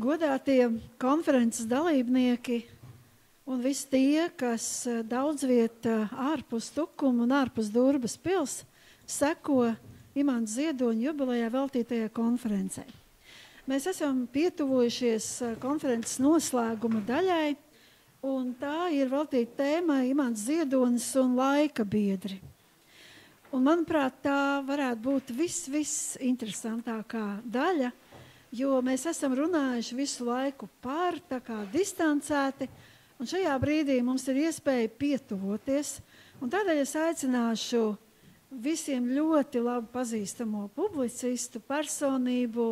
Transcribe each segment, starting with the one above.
Godātie konferences dalībnieki un visi tie, kas daudz viet ārpus Tukuma un ārpus Durbas pils, seko Imants Ziedoņa jubilejā veltītajai konferencei. Mēs esam pietuvojušies konferences noslēguma daļai, un tā ir veltīta tēmai Imants Ziedonis un laika biedri. Un, manuprāt, tā varētu būt visinteresantākā daļa, jo mēs esam runājuši visu laiku par, tā kā distancēti, un šajā brīdī mums ir iespēja pietuvoties, un tādēļ es aicināšu visiem ļoti labi pazīstamo publicistu personību,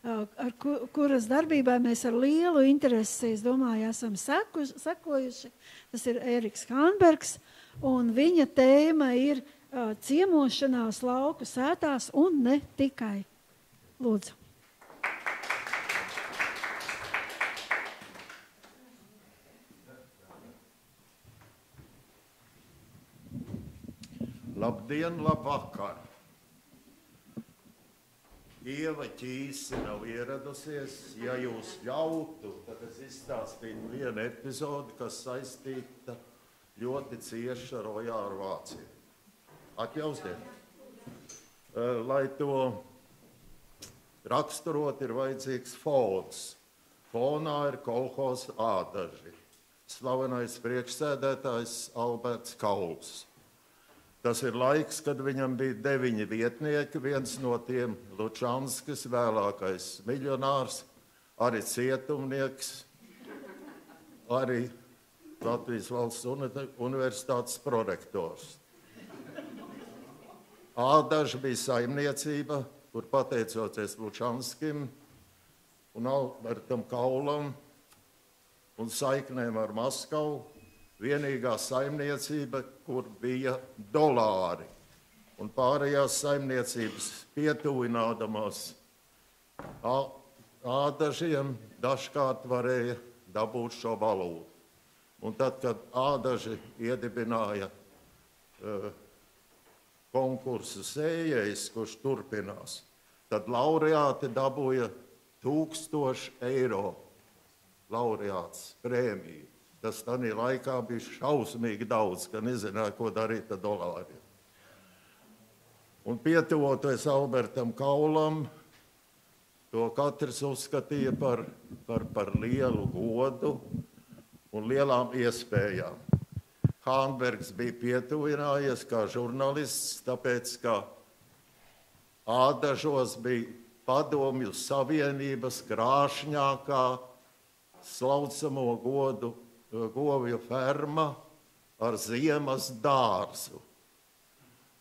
ar kuras darbībai mēs ar lielu interesi, es domāju, esam sekojuši. Tas ir Ēriks Hānbergs, un viņa tēma ir ciemošanās lauku sētās un ne tikai. Lūdzu. Labdien, labvakar! Ieva Ķīsi nav ieradusies. Ja jūs ļautu, tad es izstāstītu vienu epizodi, kas saistīta ļoti cieši ar Ojāru Vāciju. Atļausiet? Lai to raksturot, ir vajadzīgs fons. Fonā ir kolhozs Ādaži. Slavenais priekšsēdētājs Alberts Kauls. Tas ir laiks, kad viņam bija 9 vietnieki, viens no tiem Lučanskis, vēlākais miljonārs, arī cietumnieks, arī Latvijas valsts universitātes prorektors. Ādaža bija saimniecība, kur pateicoties Lučanskim un Albertam Kaulam un saiknēm ar Maskavu, vienīgā saimniecība, kur bija dolāri, un pārējās saimniecības pietuvinādamās Ādažiem dažkārt varēja dabūt šo valūtu. Un tad, kad Ādaži iedibināja konkursu sējējs, kurš turpinās, tad laureāti dabūja 1000 eiro laureāts prēmiju. Tas tādā laikā bija šausmīgi daudz, ka nezināja, ko darīt ar dolāriem. Un pietuvoties Albertam Kaulam, to katrs uzskatīja par lielu godu un lielām iespējām. Hānbergs bija pietuvinājies kā žurnālists, tāpēc, ka Ādažos bija Padomju Savienības krāšņākā slaucamo govju ferma ar ziemas dārzu.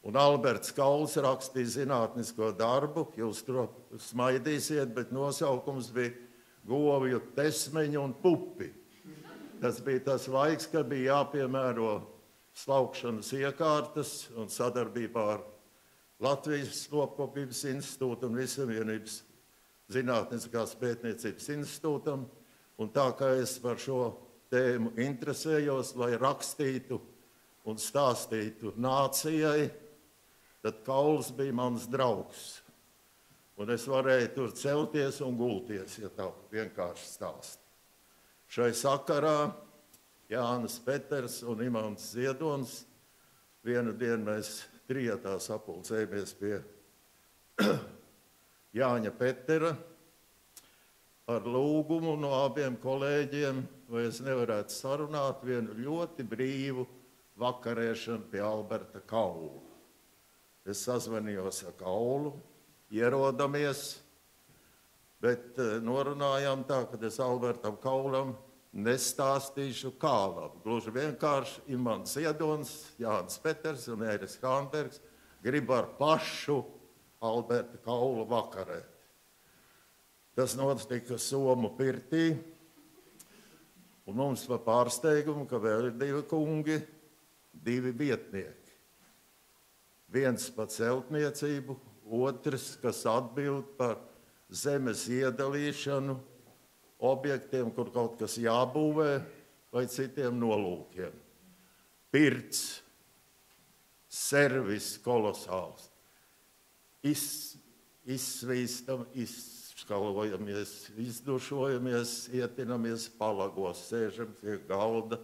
Un Alberts Kauls rakstīja zinātnisko darbu, jūs to smaidīsiet, bet nosaukums bija Govju tesmeņi un pupi. Tas bija tas laiks, kad bija jāpiemēro slaukšanas iekārtas un sadarbībā ar Latvijas Lopkopības institūtu un Vissavienības zinātniskās pētniecības institūtam. Un tā kā es par šo tēmu interesējos, lai rakstītu un stāstītu nācijai, tad Kauls bija mans draugs. Un es varēju tur celties un gulties, ja tā vienkārši stāst. Šai sakarā Jānis Peters un Imants Ziedonis vienu dienu mēs trietā sapulcējamies pie Jāņa Petera, ar lūgumu no abiem kolēģiem, vai es nevarētu sarunāt vienu ļoti brīvu vakarēšanu pie Alberta Kaula. Es sazvanījos ar Kaulu, ierodamies, bet norunājām tā, ka es Albertam Kaulam nestāstīšu kā labi. Gluži vienkārši Imants Ziedonis, Jānis Peters un Ēriks Hānbergs grib ar pašu Alberta Kaulu vakarēt. Tas notika Somu pirtī, un mums par pārsteigumu, ka vēl ir 2 kungi, 2 vietnieki. Viens par celtniecību, otrs, kas atbild par zemes iedalīšanu objektiem, kur kaut kas jābūvē vai citiem nolūkiem. Pirts, servis kolosāls, izsvīstam, skalojamies, izdušojamies, ietinamies palagos, sēžam pie galda,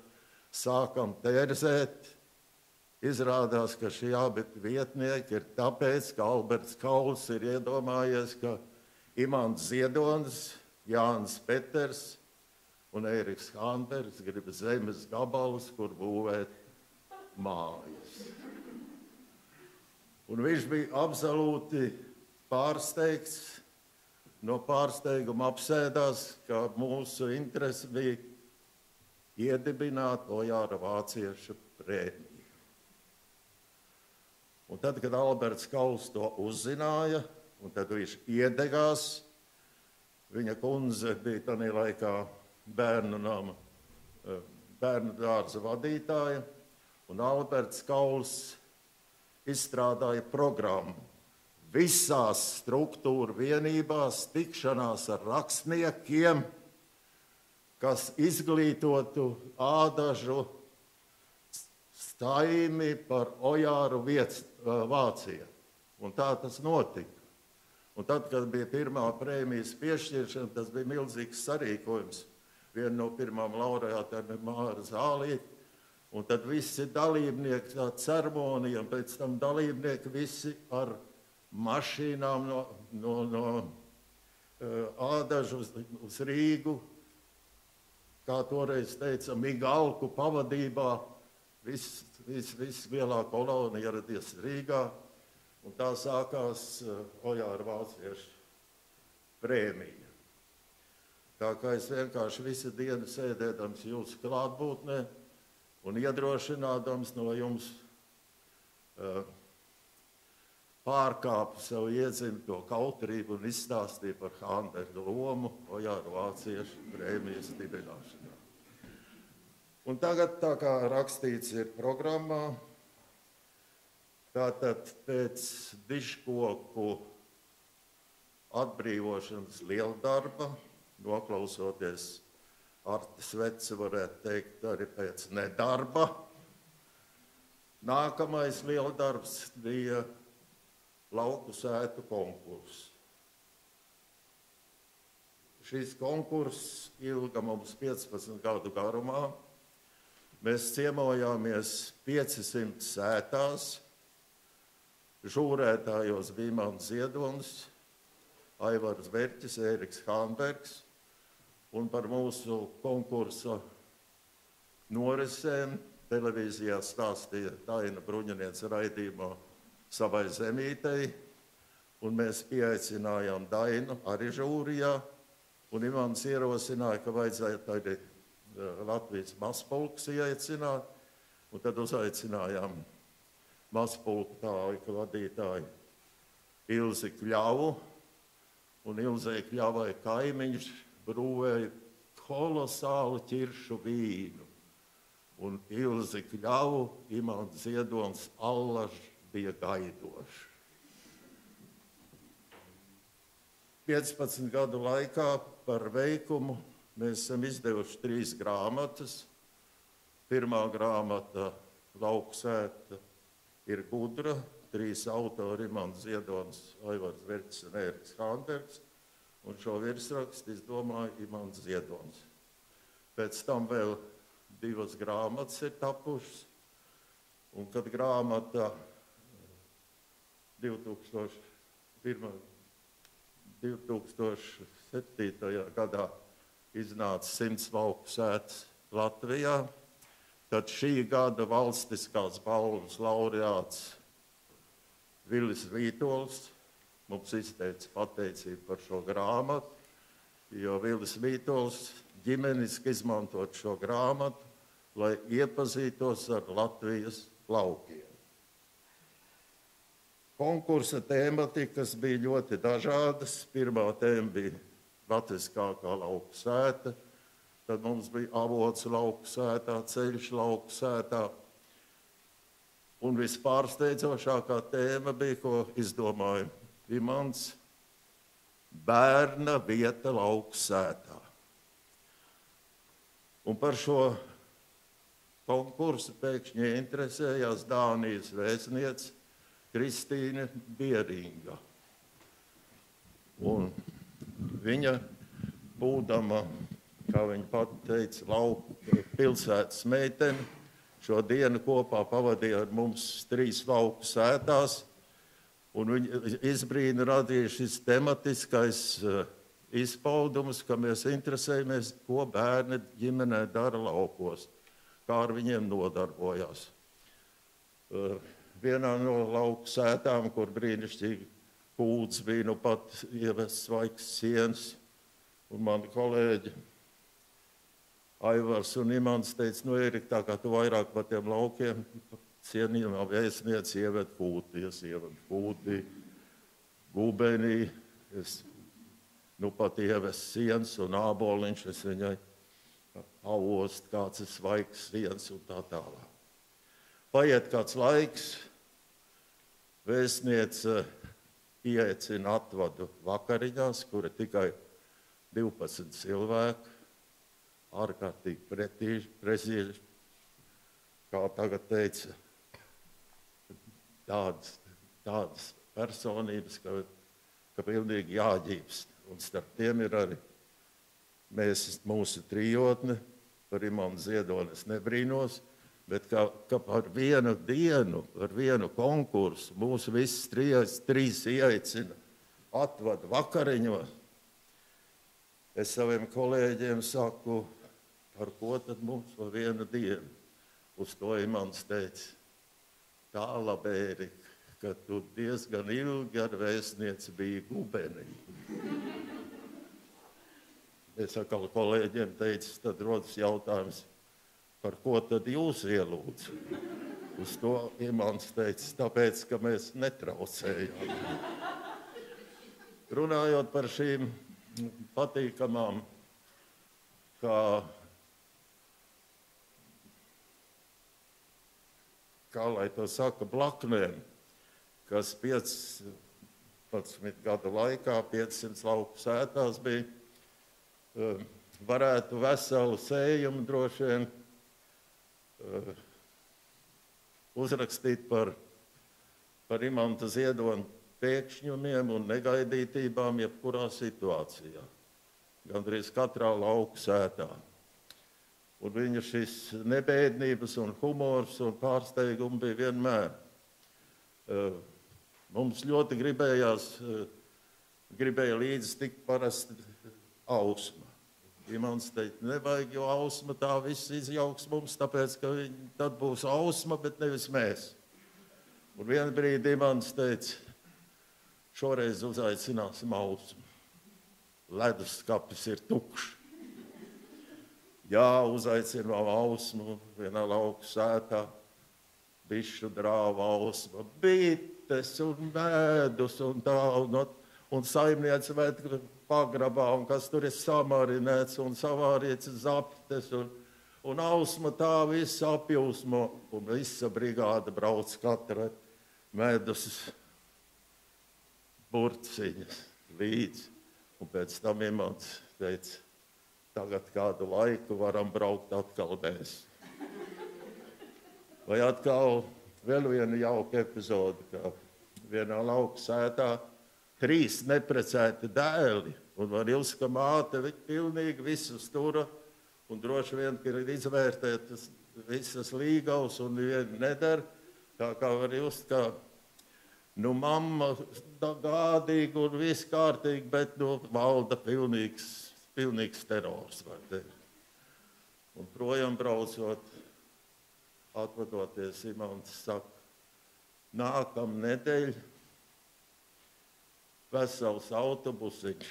sākam tērzēt. Izrādās, ka šie abi vietnieki ir tāpēc, ka Alberts Kauls ir iedomājies, ka Imants Ziedonis, Jānis Peters un Ēriks Hānbergs grib zemes gabalus, kur būvēt mājas. Un viņš bija absolūti pārsteigts, no pārsteiguma apsēdās, ka mūsu interese bija iedibināt Ojāra vāciešu prēmiju. Un tad, kad Alberts Kauls to uzzināja, un tad viņš iedegās, viņa kundze bija tajā laikā bērnu dārza vadītāja, un Alberts Kauls izstrādāja programmu visās struktūra vienībās, tikšanās ar rakstniekiem, kas izglītotu ādažu staimi par Ojāru Vācijā. Un tā tas notika. Un tad, kad bija pirmā prēmijas piešķiršana, tas bija milzīgs sarīkojums. Viena no pirmām laureātēm ir Māra Zālīte. Un tad visi dalībnieki tā ceremonija, un pēc tam dalībnieki visi ar mašīnām no Ādažu uz Rīgu, kā toreiz teica, Migalku pavadībā, viss lielā kolonija ieradies Rīgā, un tā sākās Ojāra vāciešu prēmija. Tā kā es vienkārši visu dienu sēdēdams jūsu klātbūtnē, un iedrošinādams no jums pārkāpu savu iedzimto kautrību un izstāstīju par Hānberga lomu Ojāra vāciešu prēmijas dibināšanā. Un tagad, tā kā rakstīts ir programmā, tātad pēc Dižkoku atbrīvošanas lieldarba, noklausoties Artis Vece, varētu teikt, arī pēc nedarba. Nākamais lieldarbs bija lauku sētu konkurss. Šis konkurss ilga mums 15 gadu garumā. Mēs ciemojāmies 500 sētās. Žūrētājos bija Imants Ziedonis, Aivars Verķis, Ēriks Hānbergs. Un par mūsu konkursa norisēm televīzijā stāstīja Daina Bruņiniece raidījumā Savai zemītei. Un mēs pieaicinājām Dainu arī žūrijā. Un Imants ierosināja, ka vajadzētu arī Latvijas mazpulks ieaicināt. Un tad uzaicinājām mazpulku tā laika vadītāju Ilzi Kļavu. Un Ilzei Kļavai kaimiņš brūvēja kolosālu ķiršu vīnu. Un Ilzi Kļavu, Imants Ziedonis, allaž bija gaidoši. 15 gadu laikā par veikumu mēs esam izdevuši 3 grāmatas. Pirmā grāmata Lauku sēta ir gudra, 3 autori Imants Ziedonis, Aivars Verķis un Ēriks Hānbergs. Un šo virsrakstu izdomāja Imants Ziedonis. Pēc tam vēl 2 grāmatas ir tapušas, un kad grāmata 2007. gadā iznāca 100 lauku sētas Latvijā, tad šī gada valstiskās balvas laureāts Vilis Vītols mums izteica pateicību par šo grāmatu, jo Vilis Vītols ģimeniski izmantot šo grāmatu, lai iepazītos ar Latvijas laukiem. Konkursa tēmatikas bija ļoti dažādas. Pirmā tēma bija latviskākā lauku sēta, tad mums bija avots lauku sētā, ceļš lauku sētā. Un vispārsteidzošākā tēma bija, ko izdomāja Imants, bērna vieta lauku sētā. Un par šo konkursu pēkšņi interesējās Dānijas vēstniece Kristīne Bieringa. Un viņa būdama, kā viņa pat teica, lauku pilsētas meitene, šo dienu kopā pavadīja ar mums 3 lauku sētās, un viņa izbrīna radīja šis tematiskais izpaudums, ka mēs interesējamies, ko bērni ģimenē dara laukos, kā ar viņiem nodarbojās. Vienā no lauku sētām, kur brīnišķīgi kūts bija, nu pat ievests svaigs sienas, un mani kolēģi Aivars un Imants teica, nu, Erika, tā kā tu vairāk par tiem laukiem, cienījumā vēstnieci ieved kūti, es ievedu kūti, gubenī, es nu pat ievest sienas un āboliņš, es viņai avost, kāds ir svaigs sienas un tā tālāk. Paiet kāds laiks, vēstniece ieaicina atvadu vakariņās, kura tikai 12 cilvēku, ārkārtīgi prezīži, kā tagad teica, tādas personības, ka pilnīgi jāģīpst. Un starp tiem ir arī mūsu trijotne, par Imanu Ziedoni es nebrīnos, bet ka par vienu dienu, par vienu konkursu mūs visus 3 ieaicina atvada vakariņos. Es saviem kolēģiem saku, par ko tad mums par vienu dienu? Uz to Imants teica, tā labi, Ērika, ka tu diezgan ilgi ar vēstnieci biji gubenī. Es atkal kolēģiem teicu, tad rodas jautājums, par ko tad jūs ielūdzu? Uz to Imants teica, tāpēc, ka mēs netraucējām. Runājot par šīm patīkamām, kā lai to saka, blaknēm, kas 15 gadu laikā 500 lauku sētās bija, varētu veselu sējumu droši vien uzrakstīt par Imanta Ziedona pēkšņumiem un negaidītībām jebkurā situācijā, gandrīz katrā lauku sētā. Un viņa šis nebēdnības un humors un pārsteigumi bija vienmēr. Mums ļoti gribēja līdzi tikt parasti ausma. Imants teica, nevajag, jo ausma tā viss izjauks mums, tāpēc, ka tad būs ausma, bet nevis mēs. Un vienu brīdi Imants teica, šoreiz uzaicināsim ausmu. Leduskapis ir tukšs. Jā, uzaicinām ausmu vienā lauku sētā, bišu drāva ausma, bites un mēdus un tā, un saimniece ved pagrabā, un kas tur ir samarinēts, un savārīts zaptes, un ausma tā viss apjūsmo, un visa brigāda brauc katra medus burciņas līdzi. Un pēc tam Imants teica, tagad kādu laiku varam braukt atkal mēs. Vai atkal vēl viena jauka epizode, ka vienā lauku sētā 3 neprecēti dēli, un var just, ka māte pilnīgi visus tura, un droši vien ir izvērtētas visas līgavas, un viena nedara, tā kā var just, ka mamma gādīgi un viss kārtīgi, bet valda pilnīgs terors, var teikt. Un projām braucot, atvadoties, Imants saka, nākam nedēļ vesels autobusiņš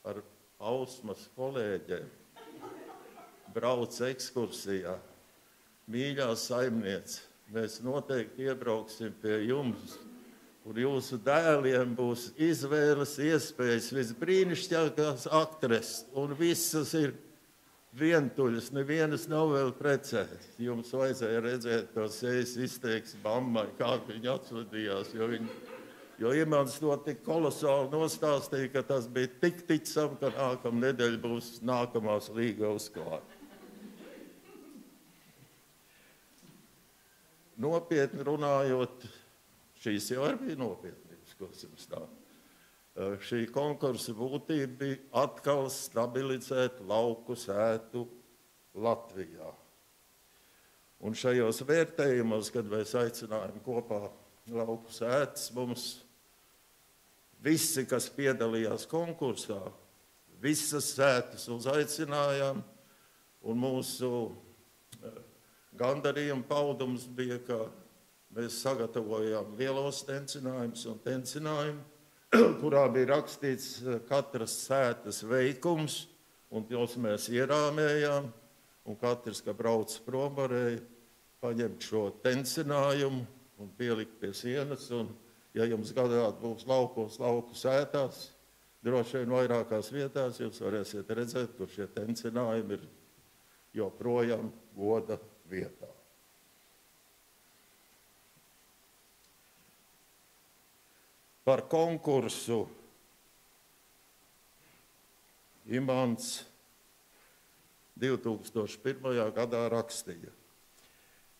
ar ausmas kolēģiem brauc ekskursijā. Mīļā saimniece, mēs noteikti iebrauksim pie jums, un jūsu dēliem būs izvēles iespējas visbrīnišķīgākās aktres, un visas ir vientuļas, nevienas nav vēl precētas. Jums vajadzēja redzēt to sejas izteiks mammai, kā viņa atsvadījās, jo Imants to tik kolosāli nostāstīja, ka tas bija tik ticam, ka nākam nedēļ būs nākamās līgavas klāt. Nopietni runājot, šīs jau arī bija nopietnības, ko es jums tā. Šī konkursa būtība bija atkal stabilizēt lauku sētu Latvijā. Un šajos vērtējumos, kad mēs aicinājām kopā lauku sētas, mums visi, kas piedalījās konkursā, visas sētas uzaicinājām, un mūsu gandarījuma paudums bija, ka mēs sagatavojām lielos tencinājumus un tencinājumu, kurā bija rakstīts katras sētas veikums, un tos mēs ierāmējām, un katrs, ka brauc prom, varēja paņemt šo tencinājumu un pielikt pie sienas, un, ja jums gadāt būs lauku sētās, droši vien vairākās vietās, jūs varēsiet redzēt, kur šie tencinājumi ir joprojām goda vietā. Par konkursu Imants 2001. gadā rakstīja: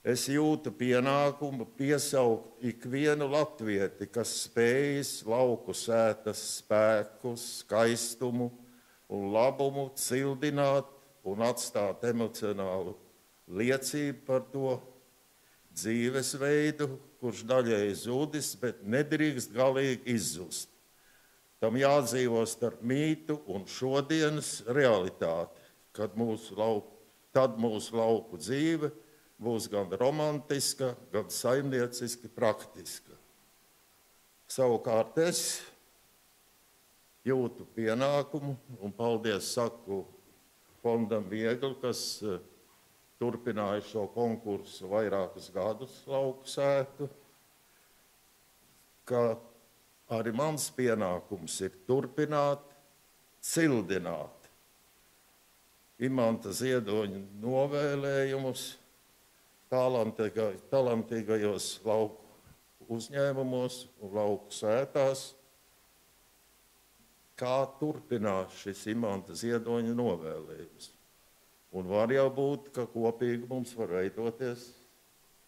Es jūtu pienākumu piesaukt ikvienu latvieti, kas spējas lauku sētas spēku, skaistumu un labumu cildināt un atstāt emocionālu liecību par to dzīvesveidu, kurš daļēji zudis, bet nedrīkst galīgi izzust. Tam jādzīvo starp mītu un šodienas realitāti, kad mūsu lauku dzīve būs gan romantiska, gan saimnieciski praktiska. Savukārt es jūtu pienākumu, un paldies saku fondam Viegli, kas turpināja šo konkursu vairākus gadus lauku sētu, ka arī mans pienākums ir turpināt, cildināt Imanta Ziedoņa novēlējumus talantīgajos lauku uzņēmumos un lauku sētās, kā turpināt šis Imanta Ziedoņa novēlējums. Un var jau būt, ka kopīgi mums var veidoties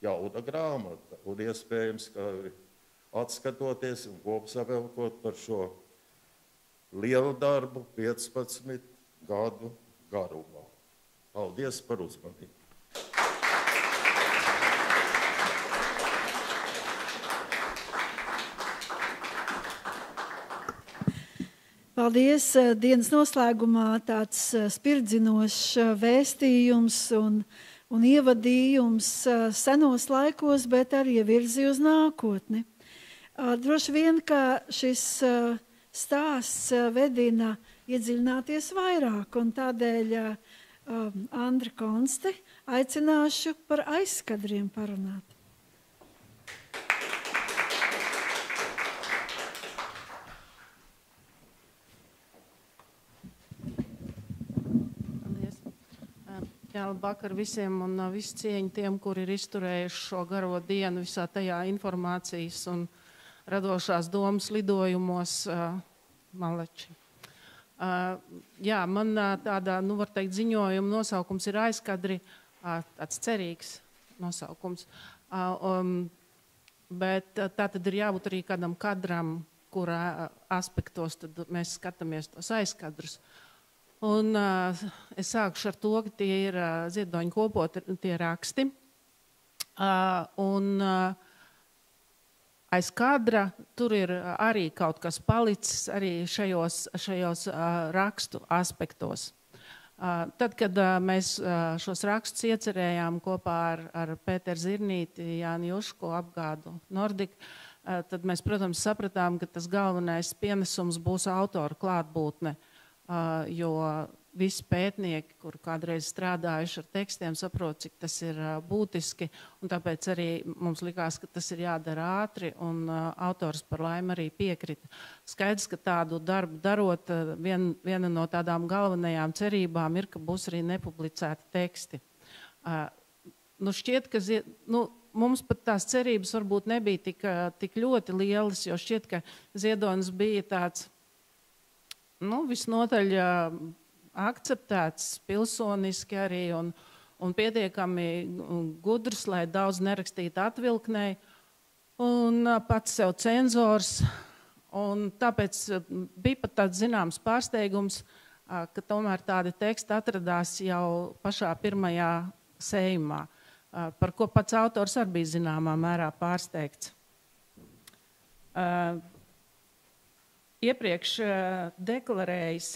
jauna grāmata, un iespējams, ka atskatoties un kopsavilkot par šo lielu darbu 15 gadu garumā. Paldies par uzmanību. Paldies! Dienas noslēgumā tāds spirdzinošs vēstījums un ievadījums senos laikos, bet arī virzi uz nākotni. Droši vien, ka šis stāsts vedina iedziļināties vairāk, un tādēļ Andri Konsti aicināšu par aizskadriem parunāt. Jā, labvakar visiem un visu cieņu tiem, kuri ir izturējuši šo garo dienu visā tajā informācijas un radošās domas lidojumos maleči. Jā, man tāda, var teikt, ziņojuma nosaukums ir aizkadri, tāds cerīgs nosaukums, bet tā tad ir jābūt arī kādam kadram, kurā aspektos tad mēs skatāmies tos aizkadrus. Un es sākšu ar to, ka tie ir Ziedoņa kopotie raksti. Un aiz kadra tur ir arī kaut kas palicis arī šajos rakstu aspektos. Tad, kad mēs šos rakstus iecerējām kopā ar Pēteru Zirnīti, Jāni Juško, apgādu Nordiku, tad mēs, protams, sapratām, ka tas galvenais pienesums būs autora klātbūtne. Jo visi pētnieki, kur kādreiz strādājuši ar tekstiem, saprot, cik tas ir būtiski, un tāpēc arī mums likās, ka tas ir jādara ātri, un autors par laimi arī piekrita. Skaidrs, ka tādu darbu darot, viena no tādām galvenajām cerībām ir, ka būs arī nepublicēti teksti. Šķiet, ka mums pat tās cerības varbūt nebija tik ļoti lielas, jo šķiet, ka Ziedonis bija tāds visnotaļ akceptēts pilsoniski arī un pietiekami gudrs, lai daudz nerakstītu atvilknēji. Un pats sev cenzors Un tāpēc bija pat tāds zināms pārsteigums, ka tomēr tādi teksti atradās jau pašā pirmajā sējumā, par ko pats autors arī bija zināmā mērā pārsteigts. Iepriekš deklarējis,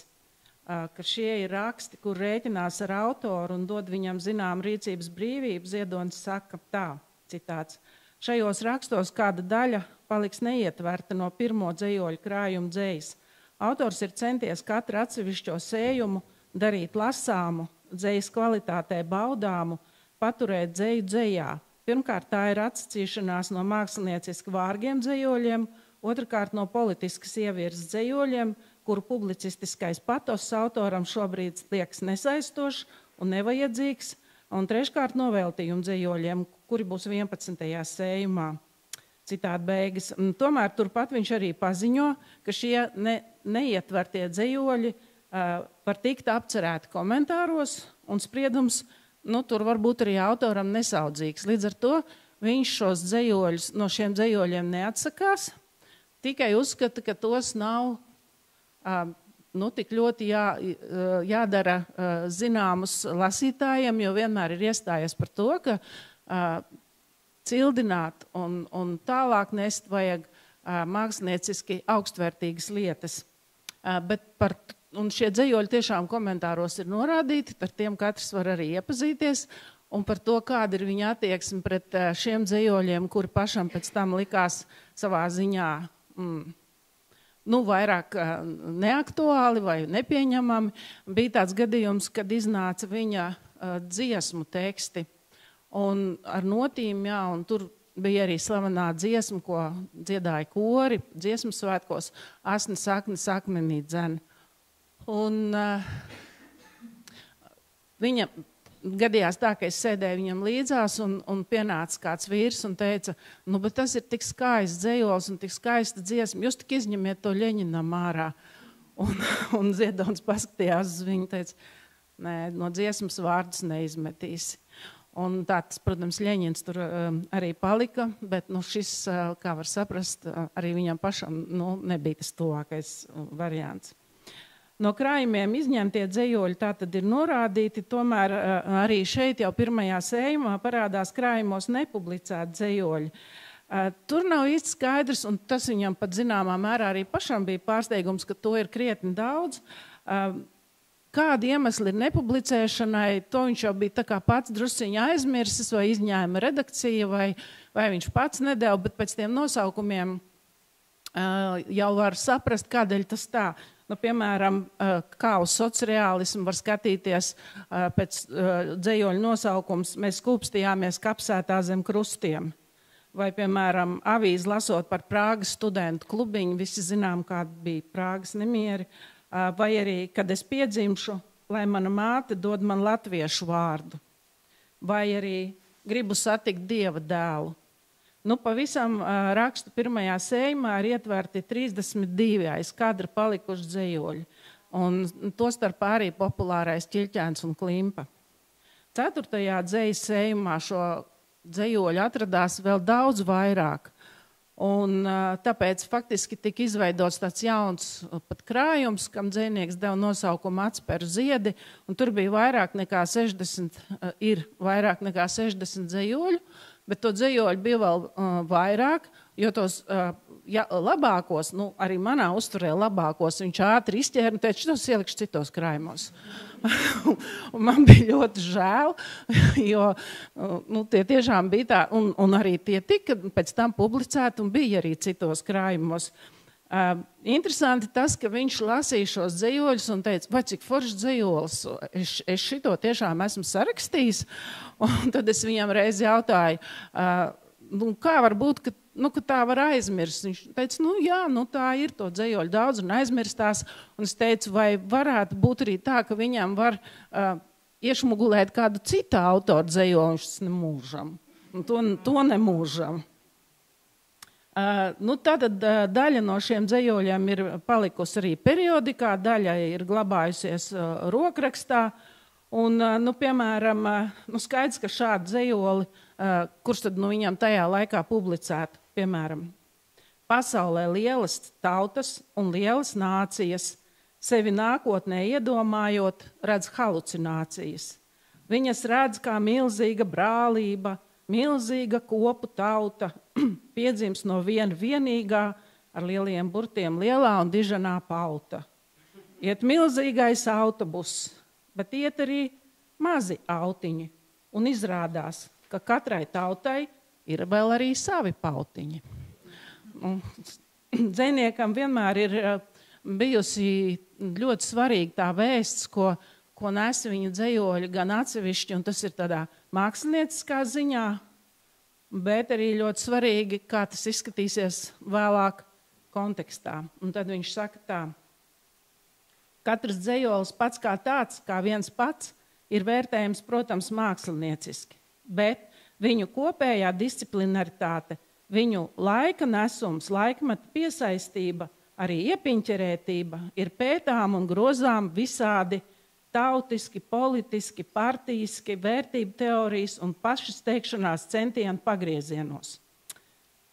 ka šie ir raksti, kur rēķinās ar autoru un dod viņam zinām rīcības brīvību, Ziedonis saka tā, citāts: šajos rakstos kāda daļa paliks neietverta no pirmo dzejoļu krājuma dzejas. Autors ir centies katru atsevišķo sējumu darīt lasāmu, dzejas kvalitātē baudāmu, paturēt dzeju dzejā. Pirmkārt, tā ir atsacīšanās no mākslinieciski vārgiem dzejoļiem, otrkārt no politiskas ievirzes dzejoļiem, kuru publicistiskais patos autoram šobrīd liekas nesaistošs un nevajadzīgs, un treškārt no veltījumu dzejoļiem, kuri būs 11. sējumā. Citāta beigas. Tomēr turpat viņš arī paziņo, ka šie neietvertie dzejoļi var tikt apcerēti komentāros, un spriedums tur varbūt arī autoram nesaudzīgs. Līdz ar to viņš šos dzejoļus no šiem dzejoļiem neatsakās, tikai uzskata, ka tos nav tik ļoti jādara zināmus lasītājiem, jo vienmēr ir iestājies par to, ka cildināt un tālāk nest vajag mākslinieciski augstvērtīgas lietas. Un šie dzejoļi tiešām komentāros ir norādīti, par tiem katrs var arī iepazīties, un par to, kāda ir viņa attieksme pret šiem dzejoļiem, kuri pašam pēc tam likās savā ziņā vairāk neaktuāli vai nepieņemami. Bija tāds gadījums, kad iznāca viņa dziesmu teksti un ar notīm, un tur bija arī slavenā dziesma, ko dziedāja kori dziesmu svētkos, Asni sakni sakmenī dzen. Un viņa gadījās tā, ka es sēdēju viņam līdzās un pienāca kāds vīrs un teica, bet tas ir tik skaists dzejols un tik skaista dziesma, jūs tik izņemiet to Ļeņinam ārā. Un Ziedonis paskatījās uz viņu, teica, nē, no dziesmas vārdus neizmetīsi. Un tā tas, protams, Ļeņins tur arī palika, bet šis, kā var saprast, arī viņam pašam nebija tas tuvākais variants. No krājumiem izņemtie dzejoļi tātad ir norādīti, tomēr arī šeit jau pirmajā sējumā parādās krājumos nepublicēti dzejoļi. Tur nav īsti skaidrs, un tas viņam pat zināmā mērā arī pašam bija pārsteigums, ka to ir krietni daudz. Kādi iemesli ir nepublicēšanai, to viņš jau bija tā kā pats drusciņi aizmirsis, vai izņēma redakcija, vai viņš pats nedeva, bet pēc tiem nosaukumiem jau var saprast, kādēļ tas tā. Piemēram, kā uz socreālismu var skatīties pēc dzejoļu nosaukums Mēs skūpstījāmies kapsētā zem krustiem. Vai, piemēram, avīzi lasot par Prāgas studentu klubiņu, visi zinām, kāda bija Prāgas nemieri. Vai arī, kad es piedzimšu, lai mana māte dod man latviešu vārdu. Vai arī gribu satikt Dieva dēlu. Pavisam rakstu pirmajā sējumā ir ietverti 32 aiz kadra palikuši dzejoļi, un to starp arī populārais Ķiļķēns un Klimpa. 4. dzejas sējumā šo dzejoļu atradās vēl daudz vairāk, un tāpēc faktiski tika izveidots tāds jauns pat krājums, kam dzejnieks deva nosaukumu Atsperu ziedi, un tur bija vairāk nekā 60 dzejoļu, bet to dzejoļu bija vēl vairāk, jo tos labākos, arī manā uzturē labākos, viņš ātri izķēra un teica, šitos ielikšu citos krājumos. Un man bija ļoti žēl, jo tie tiešām bija tā, un arī tie tika pēc tam publicēti un bija arī citos krājumos. Interesanti tas, ka viņš lasīja šos dzejoļus un teica, vai cik foršs dzejols, es šito tiešām esmu sarakstījis. Un tad es viņam reiz jautāju, kā var būt, ka tā var aizmirst. Viņš teica, jā, tā ir to dzejoļu daudz un aizmirstās. Un es teicu, vai varētu būt arī tā, ka viņam var iešmugulēt kādu citu autoru dzejoli, viņš nemūžam. To nemūžam. Tātad daļa no šiem dzejoļiem ir palikusi arī periodikā, daļa ir glabājusies rokrakstā. Un, piemēram, skaidrs, ka šādi dzejoli, kurš tad viņam tajā laikā publicētu, piemēram, Pasaulē lielas tautas un lielas nācijas, sevi nākotnē iedomājot, redz halucinācijas. Viņas redz kā milzīga brālība, milzīga kopu tauta, piedzims no viena vienīgā, ar lieliem burtiem lielā un diženā pauta. Iet milzīgais autobus, bet iet arī mazi autiņi, un izrādās, ka katrai tautai ir vēl arī savi pautiņi. Dzejniekam vienmēr ir bijusi ļoti svarīga tā vēsts, ko nes viņa dzejoļi gan atsevišķi, un tas ir tādā mākslinieckā ziņā, bet arī ļoti svarīgi, kā tas izskatīsies vēlāk kontekstā. Un tad viņš saka tā: katrs dzejolis pats kā tāds, kā viens pats, ir vērtējums, protams, mākslinieciski, bet viņu kopējā disciplinaritāte, viņu laika nesums, laikmeta piesaistība, arī iepiņķerētība ir pētām un grozām visādi tautiski, politiski, partijiski, vērtību teorijas un pašas teikšanās centienu pagriezienos.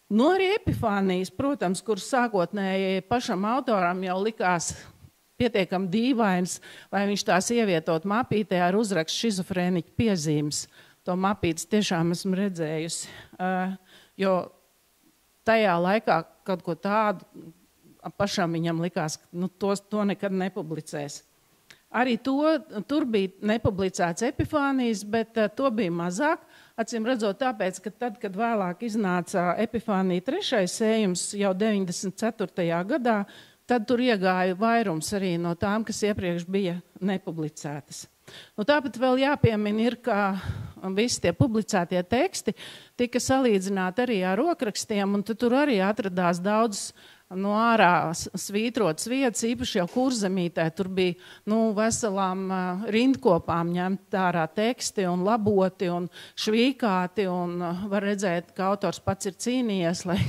Nu, arī Epifānijas, protams, kur sākotnēji pašam autoram jau likās pietiekami dīvains, vai viņš tās ievietot mapītē ar uzrakstu šizofrēniķu piezīmes. To mapītes tiešām esmu redzējusi, jo tajā laikā kaut ko tādu pašam viņam likās, ka to nekad nepublicēs. Arī tur bija nepublicēts Epifānijas, bet to bija mazāk. Acīm redzot tāpēc, ka tad, kad vēlāk iznāca Epifānija 3. sējums jau 94. gadā, tad tur iegāja vairums arī no tām, kas iepriekš bija nepublicētas. Tāpat vēl jāpiemina ir, ka visi tie publicētie teksti tika salīdzināti arī ar rokrakstiem, un tur arī atradās daudz no ārā svītrotas vietas, īpaši jau Kurzemītē. Tur bija veselām rindkopām ņemt ārā teksti un laboti un švīkāti, un var redzēt, ka autors pats ir cīnījies, lai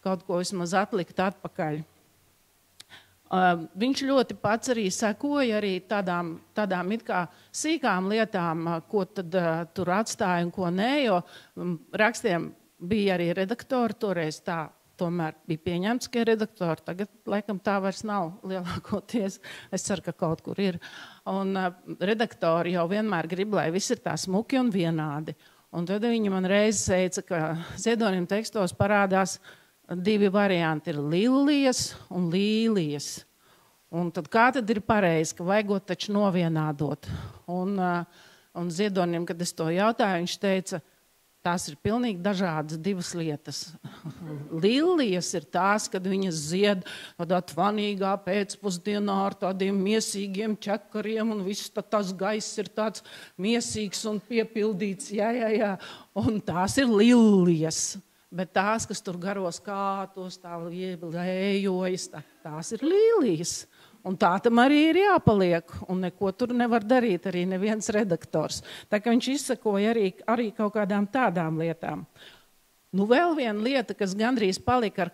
kaut ko vismaz atlikt atpakaļ. Viņš ļoti pats arī sekoja arī tādām it kā sīkām lietām, ko tad tur atstāja un ko nē, jo rakstiem bija arī redaktori, toreiz tā tomēr bija pieņemts, ka ir redaktori, tagad laikam tā vairs nav lielākoties, es ceru, ka kaut kur ir. Un redaktori jau vienmēr grib, lai viss ir tā smuki un vienādi. Un tad viņi man reiz teica, ka Ziedonim tekstos parādās 2 varianti, ir lilijas un līlijas. Un tad kā tad ir pareizi, ka vajagot taču novienādot? Un Ziedonim, kad es to jautāju, viņš teica, tās ir pilnīgi dažādas 2 lietas. Lilijas ir tās, kad viņas zied tādā tvanīgā pēcpusdienā ar tādiem miesīgiem čekariem, un viss tas gaiss ir tāds miesīgs un piepildīts, jā. Un tās ir lilijas. Bet tās, kas tur garos kātos, tā lējojas, tās ir līlijas. Un tā tam arī ir jāpaliek, un neko tur nevar darīt arī neviens redaktors. Tā kā viņš izsakoja arī kaut kādām tādām lietām. Vēl viena lieta, kas gandrīz palika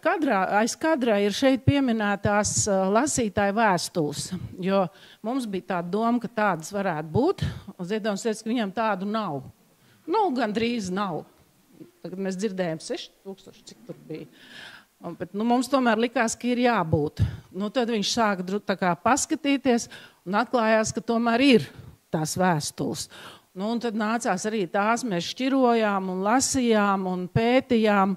aiz kadrā, ir šeit pieminētās lasītāju vēstules. Jo mums bija tāda doma, ka tādas varētu būt, un Ziedonis teica, ka viņam tādu nav. Gandrīz nav. Tagad mēs dzirdējām 6000, cik tur bija. Bet mums tomēr likās, ka ir jābūt. Tad viņš sāka paskatīties un atklājās, ka tomēr ir tās vēstules. Un tad nācās arī tās, mēs šķirojām un lasījām un pētījām.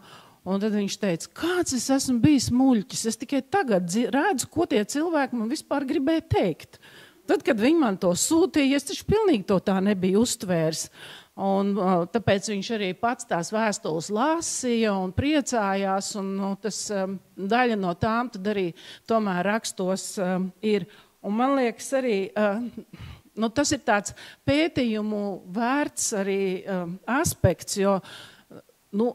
Un tad viņš teica, kāds es esmu bijis muļķis. Es tikai tagad redzu, ko tie cilvēki man vispār gribēja teikt. Tad, kad viņi man to sūtīja, es taču pilnīgi to tā nebiju uztvērs. Un tāpēc viņš arī pats tās vēstules lasīja un priecājās, un tas daļa no tām tad arī tomēr rakstos ir. Un man liekas arī, tas ir tāds pētījumu vērts arī aspekts, jo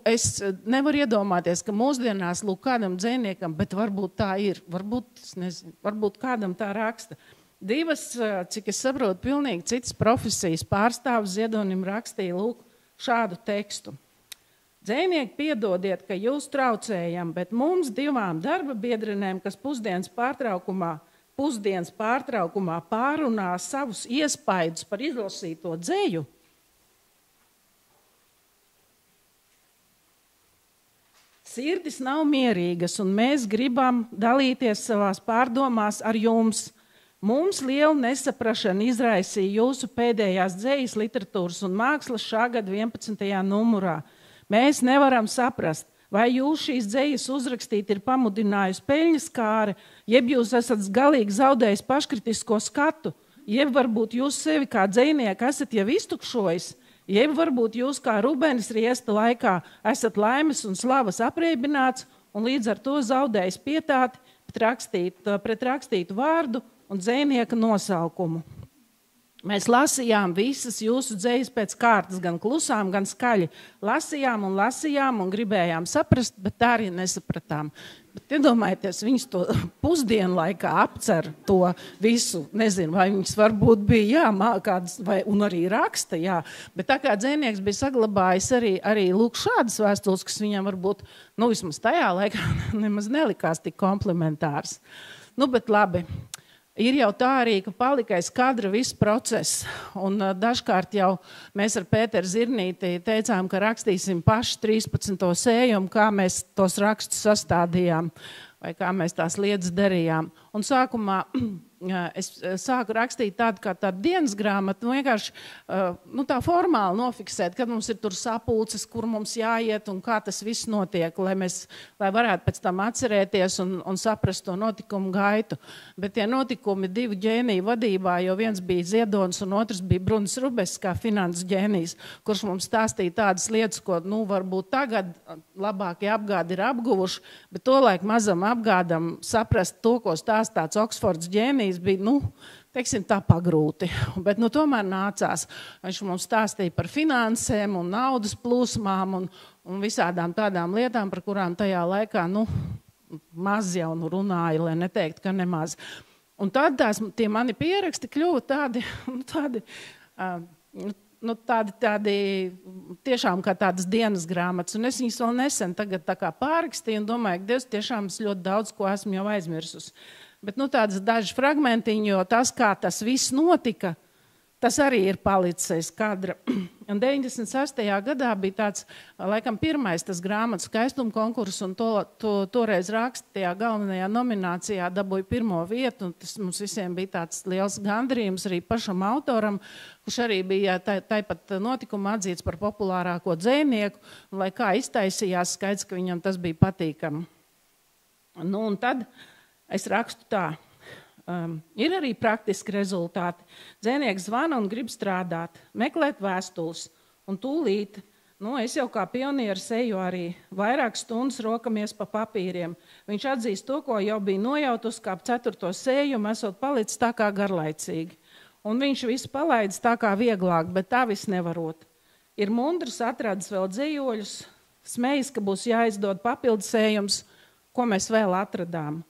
es nevaru iedomāties, ka mūsdienās kādam dzejniekam, bet varbūt tā ir, varbūt kādam tā raksta. 2, cik es saprotu, pilnīgi citas profesijas pārstāvs Ziedonim rakstīja šādu tekstu. Dzejnieki, piedodiet, ka jūs traucējam, bet mums 2 darba biedrenēm, kas pusdienas pārtraukumā pārunā savus iespaidus par izlasīto dzeju, sirdis nav mierīgas, un mēs gribam dalīties savās pārdomās ar jums. Mums liela nesaprašana izraisīja jūsu pēdējās dzejas, literatūras un mākslas šā gada 11. numurā. Mēs nevaram saprast, vai jūs šīs dzejas uzrakstīt ir pamudinājusi peļņas kāre, jeb jūs esat galīgi zaudējis paškritisko skatu, jeb varbūt jūs sevi kā dzejnieku esat jau iztukšojis, jeb varbūt jūs kā Rubens Riesta laikā esat laimes un slavas apreibināts un līdz ar to zaudējis pietāti pret rakstītu vārdu un dzejnieka nosaukumu. Mēs lasījām visas jūsu dzejas pēc kārtas, gan klusām, gan skaļi. Lasījām un gribējām saprast, bet tā arī nesapratām. Bet iedomājieties, viņas to pusdienu laikā apcer to visu. Nezinu, vai viņas varbūt bija, kādas, un arī raksta, jā. Bet tā kā dzejnieks bija saglabājis arī lūk šādas vēstules, kas viņam varbūt, vismaz tajā laikā nemaz nelikās tik komplementārs. Bet labi. Ir jau tā arī, ka palika aiz kadra viss process, un dažkārt jau mēs ar Pēteru Zirnīti teicām, ka rakstīsim paši 13. sējumu, kā mēs tos rakstus sastādījām, vai kā mēs tās lietas darījām. Un sākumā es sāku rakstīt tādu dienas grāmatu, vienkārši tā formāli nofiksēt, kad mums ir tur sapulces, kur mums jāiet un kā tas viss notiek, lai varētu pēc tam atcerēties un saprast to notikumu gaitu. Bet tie notikumi 2 ģēniju vadībā, jo viens bija Ziedonis un otrs bija Brunis Rubes, kā finanses ģēnijs, kurš mums stāstīja tādas lietas, ko varbūt tagad labākie apgādi ir apguvuši, bet tolaik mazam apgādam saprast to, ko stāsta tāds Oksfords ģēnijs, bija, teiksim, tā pagrūti. Bet tomēr nācās. Viņš mums stāstīja par finansēm un naudas plūsmām un visādām tādām lietām, par kurām tajā laikā, maz jau runāja, lai neteikt, ka nemaz. Un tad tie mani pieraksti kļuva tādi tiešām kā tādas dienas grāmatas. Un es viņas vēl nesen tagad tā kā pārrakstīju un domāju, ka Dievs tiešām ļoti daudz, ko esmu jau aizmirsus. Bet tādas daži fragmentiņi, jo tas, kā tas viss notika, tas arī ir palicis aiz kadra. Un 96. gadā bija tāds, laikam, pirmais tas grāmatas skaistuma konkurss, un toreiz rakstītajā galvenajā nominācijā dabūja 1. vietu, un tas mums visiem bija tāds liels gandarījums arī pašam autoram, kurš arī bija tāpat notikuma atzīts par populārāko dzejnieku, un lai kā iztaisījās, skaidrs, ka viņam tas bija patīkami. Un tad es rakstu tā. Ir arī praktiski rezultāti. Dzejnieks zvana un grib strādāt, meklēt vēstules. Un tūlīt, es jau kā pionieris eju arī vairāk stundas rokamies pa papīriem. Viņš atzīst to, ko jau bija nojautus, kā 4. sējumu, esot palicis tā kā garlaicīgi. Un viņš visu palaidis tā kā vieglāk, bet tā viss nevarot. Ir mundrs, atradis vēl dzejoļus, smejas, ka būs jāizdod papildus sējums, ko mēs vēl atradām.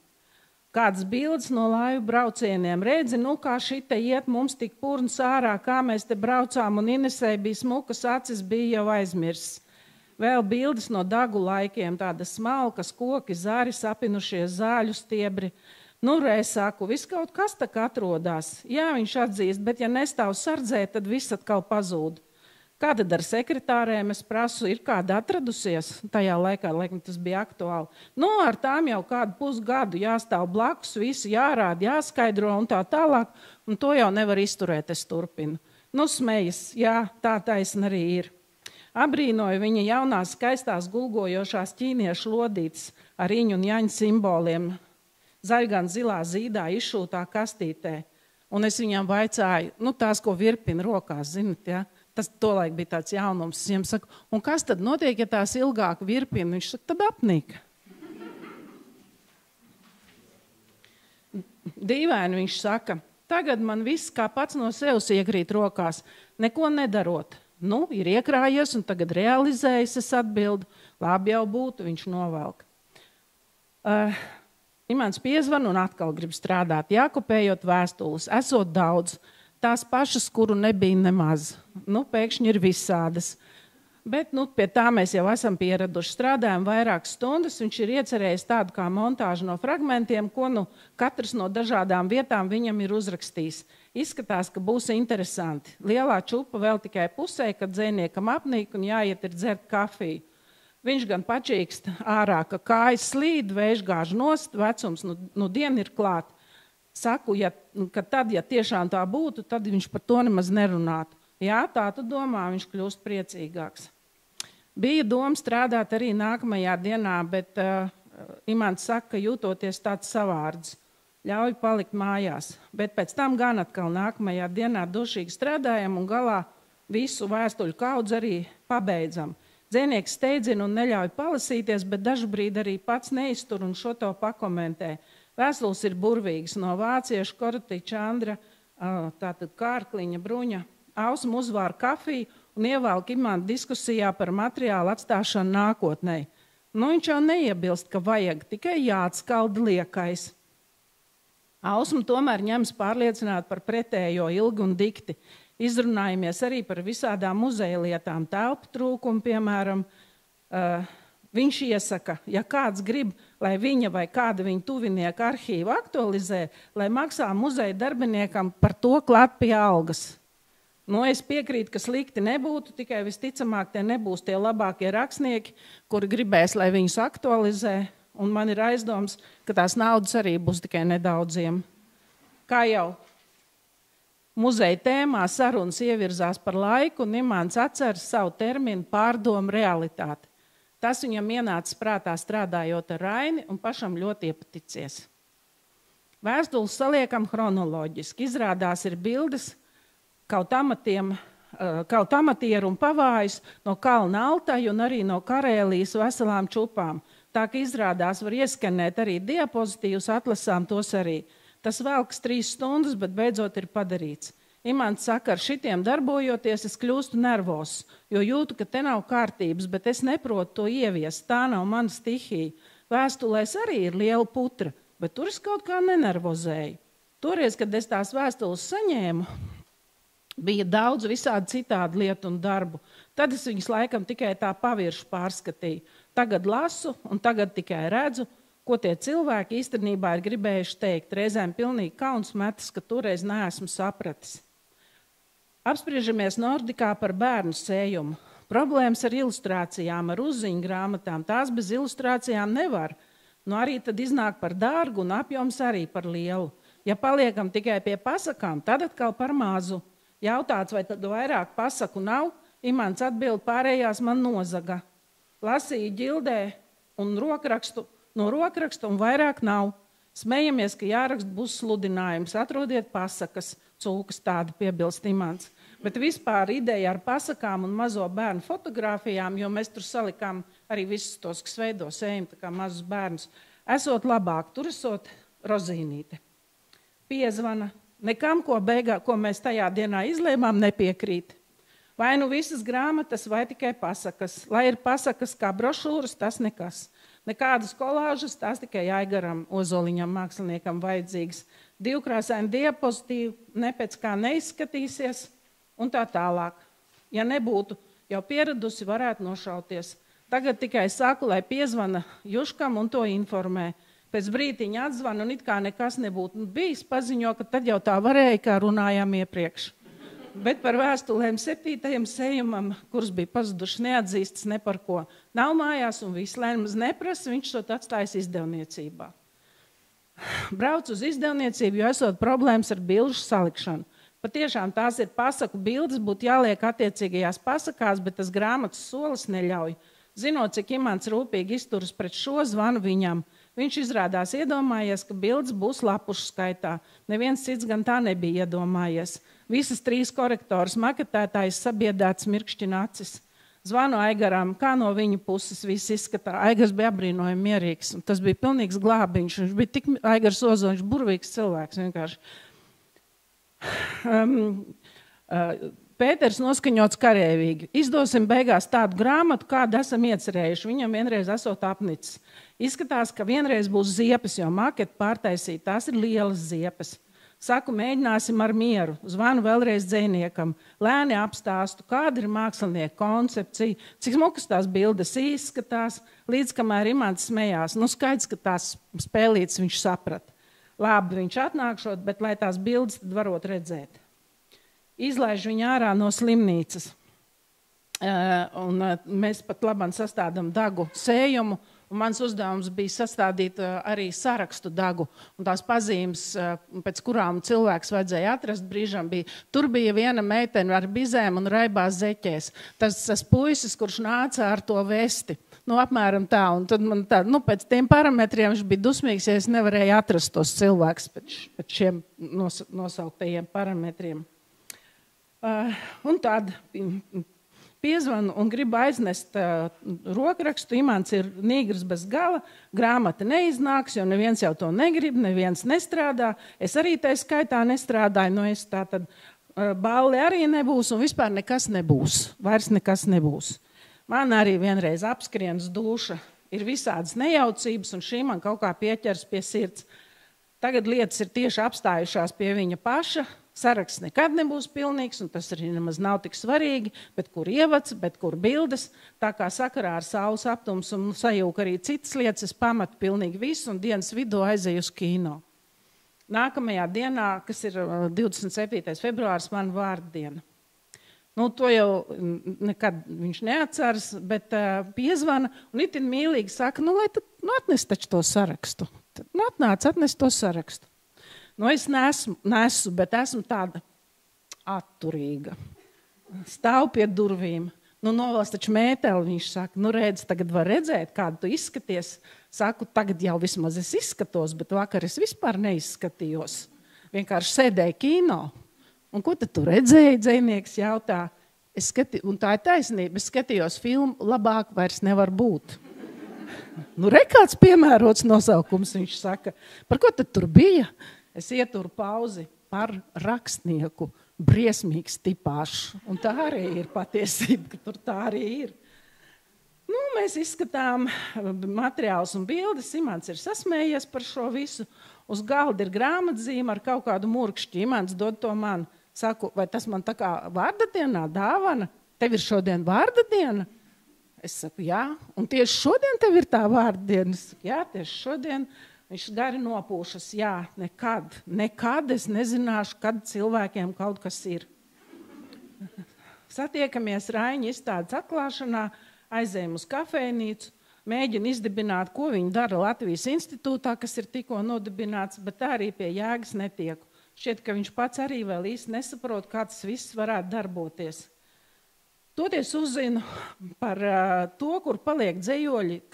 Kādas bildes no laivu braucieniem. Redzi, kā šita iet mums tik purns ārā, kā mēs te braucām, un Inesei bija smukas acis, bija jau aizmirsts. Vēl bildes no dagu laikiem, tādas smalkas, koki, zari, sapinušies zāļu stiebri. Es saku, viss kaut kas tak atrodās. Jā, viņš atzīst, bet ja nestāv sardzē, tad viss atkal pazūd. Kā tad ar sekretārēm es prasu, ir kāda atradusies? Tajā laikā, tas bija aktuāli. Ar tām jau kādu pusgadu jāstāv blakus, visu jārāda, jāskaidro un tā tālāk, un to jau nevar izturēt, es turpinu. Smejas, jā, tā taisna arī ir. Abrīnoju viņa jaunās skaistās gulgojošās ķīniešu lodītes ar Iņu un Jaņu simboliem, zaļgan zilā zīdā izšūtā kastītē. Un es viņam vaicāju, tās, ko virpina rokās, zinat, ja? Tas tolaik bija tāds jaunums. Es viņam saku, un kas tad notiek, ja tās ilgāk virpina? Viņš saka, tad apnīk. Dīvaini viņš saka, tagad man viss kā pats no sevis iekrīt rokās, neko nedarot. Ir iekrājies un tagad realizējas, es atbildu. Labi jau būtu, viņš novelk. Imants piezvan un atkal grib strādāt, jākopējot vēstules, esot daudz. Tās pašas, kuru nebija nemaz. Pēkšņi ir visādas. Bet pie tā mēs jau esam pieraduši. Strādājam vairākas stundas. Viņš ir iecerējis tādu kā montāžu no fragmentiem, ko katrs no dažādām vietām viņam ir uzrakstījis. Izskatās, ka būs interesanti. Lielā čupa vēl tikai pusē, kad dzejniekam apnīk un jāiet ir dzert kafiju. Viņš gan pačīkst ārā, ka kājas slīd, vējš gāž nost, vecums nu diena ir klāt. Saku, ka tad, ja tiešām tā būtu, tad viņš par to nemaz nerunātu. Jā, tā tu domā, viņš kļūst priecīgāks. Bija doma strādāt arī nākamajā dienā, bet Imants saka, ka jūtoties tāds savārds. Ļauj palikt mājās. Bet pēc tam gan atkal nākamajā dienā dušīgi strādājam un galā visu vēstuļu kaudzi arī pabeidzam. Dzēnieks steidzina un neļauj palasīties, bet dažu brīdi arī pats neiztur un šo to pakomentē. Vēstules ir burvīgas no vāciešu Korotiča Andra, tātad Kārkliņa, Bruņa. Ausma uzvāra kafiju un ievelk Imantu diskusijā par materiālu atstāšanu nākotnē. Viņš jau neiebilst, ka vajag, tikai jāatskalda liekais. Ausma tomēr ņems pārliecināt par pretējo ilgi un dikti. Izrunājamies arī par visādām muzeja lietām, telpu trūkumu, piemēram. Viņš iesaka, ja kāds grib, lai viņa vai kāda viņa tuvinieka arhīvu aktualizē, lai maksā muzeja darbiniekam par to klāt pie algas. Es piekrītu, ka slikti nebūtu, tikai visticamāk tie nebūs tie labākie rakstnieki, kuri gribēs, lai viņus aktualizē, un man ir aizdoms, ka tās naudas arī būs tikai nedaudziem. Kā jau muzeja tēmā sarunas ievirzās par laiku, un Imants atceras savu terminu pārdomu realitāti. Tas viņam ienāca prātā strādājot ar Raini un pašam ļoti iepaticies. Vēstules saliekam chronoloģiski. Izrādās ir bildes kaut amatieru un pavājus no Kalna Altaju un arī no Karēlijas veselām čupām. Tā ka izrādās var ieskanēt arī diapozitīvus, atlasām tos arī. Tas velks 3 stundas, bet beidzot ir padarīts. Imants saka, ar šitiem darbojoties, es kļūstu nervos, jo jūtu, ka te nav kārtības, bet es neprotu to ieviest. Tā nav mana stihija. Vēstulēs arī ir liela putra, bet tur es kaut kā nenervozēju. Toreiz, kad es tās vēstules saņēmu, bija daudz visādi citādi lietu un darbu. Tad es viņus laikam tikai tā paviršu pārskatīju. Tagad lasu un tagad tikai redzu, ko tie cilvēki īstenībā ir gribējuši teikt. Reizēm pilnīgi kauns metas, ka toreiz neesmu sapratis. Apspriežamies Nordikā par bērnu sējumu. Problēmas ar ilustrācijām, ar uzziņu grāmatām. Tās bez ilustrācijām nevar. Arī tad iznāk par dārgu un apjoms arī par lielu. Ja paliekam tikai pie pasakām, tad atkal par mazu. Jautāts, vai tad vairāk pasaku nav? Imants atbild, pārējās man nozaga. Lasīju ģildē un no rokraksta un vairāk nav. Smejamies, ka jāraksta būs sludinājums. Atrodiet pasakas, cūkas tādi piebilst Imants. Bet vispār ideja ar pasakām un mazo bērnu fotogrāfijām, jo mēs tur salikām arī visus tos, kas veido sējumu, tā kā mazus bērnus, esot labāk, tur esot rozīnīte. Piezvana. Nekam, ko mēs tajā dienā izlēmām, nepiekrīt. Vai nu visas grāmatas, vai tikai pasakas. Lai ir pasakas kā brošūras, tas nekas. Nekādas kolāžas, tās tikai Aigaram Ozoliņam māksliniekam vajadzīgas. 2krāsaini diapozitīvi, ne pēc kā neizskatīsies un tā tālāk. Ja nebūtu jau pieradusi, varētu nošauties. Tagad tikai saku, lai piezvana Juškam un to informē. Pēc brītiņa atzvana un it kā nekas nebūtu bijis, paziņo, ka tad jau tā varēja, kā runājām iepriekš. Bet par vēstulēm 7. sējumam, kurus bija pazuduši, neatzīstas ne par ko. Nav mājās un viss lēmums neprasa, viņš to atstājis izdevniecībā. Brauc uz izdevniecību, jo esot problēmas ar bilžu salikšanu. Patiešām tās ir pasaku bildes, būtu jāliek attiecīgajās pasakās, bet tas grāmatas solis neļauj. Zinot, cik Imants rūpīgi izturas pret šo, zvanu viņam. Viņš izrādās iedomājies, ka bildes būs lapušu skaitā. Neviens cits gan tā nebija iedomājies. Visas 3 korektoras maketētājs sabiedēts mirkšķina acis. Zvanu Aigaram, kā no viņa puses viss izskatā. Aigars bija apbrīnojami mierīgs. Tas bija pilnīgs glābiņš. Viņš bija tik Aigars Ozoliņš, burvīgs cilvēks vienkārši. Pēters noskaņots karēvīgi. Izdosim beigās tādu grāmatu, kādu esam iecerējuši. Viņam vienreiz esot apnicis. Izskatās, ka vienreiz būs ziepes, jo maketi pārtaisīt. Tās ir lielas ziepes. Saku, mēģināsim ar mieru. Zvanu vēlreiz dzejniekam. Lēni apstāstu, kāda ir mākslinieka koncepcija, cik smukas tās bildes izskatās, līdz kamēr Imants smējās. Skaidrs, ka tās spēlītes viņš saprata. Labi, viņš atnākšot, bet lai tās bildes tad varot redzēt. Izlaiž viņu ārā no slimnīcas. Un mēs pat labāk sastādām dagu sējumu, un mans uzdevums bija sastādīt arī sarakstu dagu. Un tās pazīmes, pēc kurām cilvēks vajadzēja atrast brīžam, bija. Tur bija viena meitene ar bizēm un raibās zeķēs. Tas puisis, kurš nāca ar to vesti. Apmēram tā. Un tad man tā, pēc tiem parametriem viņš bija dusmīgs, ja es nevarēju atrast tos cilvēkus pēc šiem nosauktajiem parametriem. Un tad piezvanu un gribu aiznest rokrakstu. Imants ir nīgrs bez gala, grāmata neiznāks, jo neviens jau to negrib, neviens nestrādā. Es arī tai skaitā nestrādāju, es tā tad balli arī nebūs un vispār nekas nebūs. Vairs nekas nebūs. Man arī vienreiz apskrienas duša. Ir visādas nejaucības un šī man kaut kā pieķers pie sirds. Tagad lietas ir tieši apstājušās pie viņa paša. Saraksts nekad nebūs pilnīgs, un tas arī nemaz nav tik svarīgi, bet kur ievads, bet kur bildes. Tā kā sakarā ar saules aptums un sajūka arī citas lietas, es pamatu pilnīgi visu un dienas vidū aizēju uz kino. Nākamajā dienā, kas ir 27. februāris, man vārdiena. To jau nekad viņš neatceras, bet piezvana un itin mīlīgi saka, lai tu atnes taču to sarakstu. Atnāc, atnes to sarakstu. Es nesu, bet esmu tāda atturīga. Stāv pie durvīm. Novelc taču mēteli, viņš saka, redz, tagad var redzēt, kādu tu izskaties. Saku, tagad jau vismaz es izskatos, bet vakar es vispār neizskatījos. Vienkārši sēdēju kino. Un ko tad tu redzēji, dzejnieks jautā? Un tā ir taisnība, es skatījos filmu, labāk vairs nevar būt. Kāds piemērots nosaukums, viņš saka. Par ko tad tur bija? Es ieturu pauzi par rakstnieku, briesmīgs tipāšs. Un tā arī ir patiesība, ka tur tā arī ir. Mēs izskatām materiālus un bildes. Imants ir sasmējies par šo visu. Uz galda ir grāmatzīme ar kaut kādu murkšķi. Imants dod to man. Saku, vai tas man tā kā vārda dienā dāvana? Tev ir šodien vārda diena? Es saku, jā. Un tieši šodien tev ir tā vārda diena? Es saku, jā, tieši šodien. Viņš gari nopūšas, jā, nekad es nezināšu, kad cilvēkiem kaut kas ir. Satiekamies Raiņa izstādes atklāšanā, aizējam uz kafejnīcu, mēģina izdibināt, ko viņi dara Latvijas institūtā, kas ir tikko nodibināts, bet tā arī pie jēgas netieku. Šķiet, ka viņš pats arī vēl īsti nesaprot, kā tas viss varētu darboties. Toties uzzinu par to, kur paliek dzejoļi,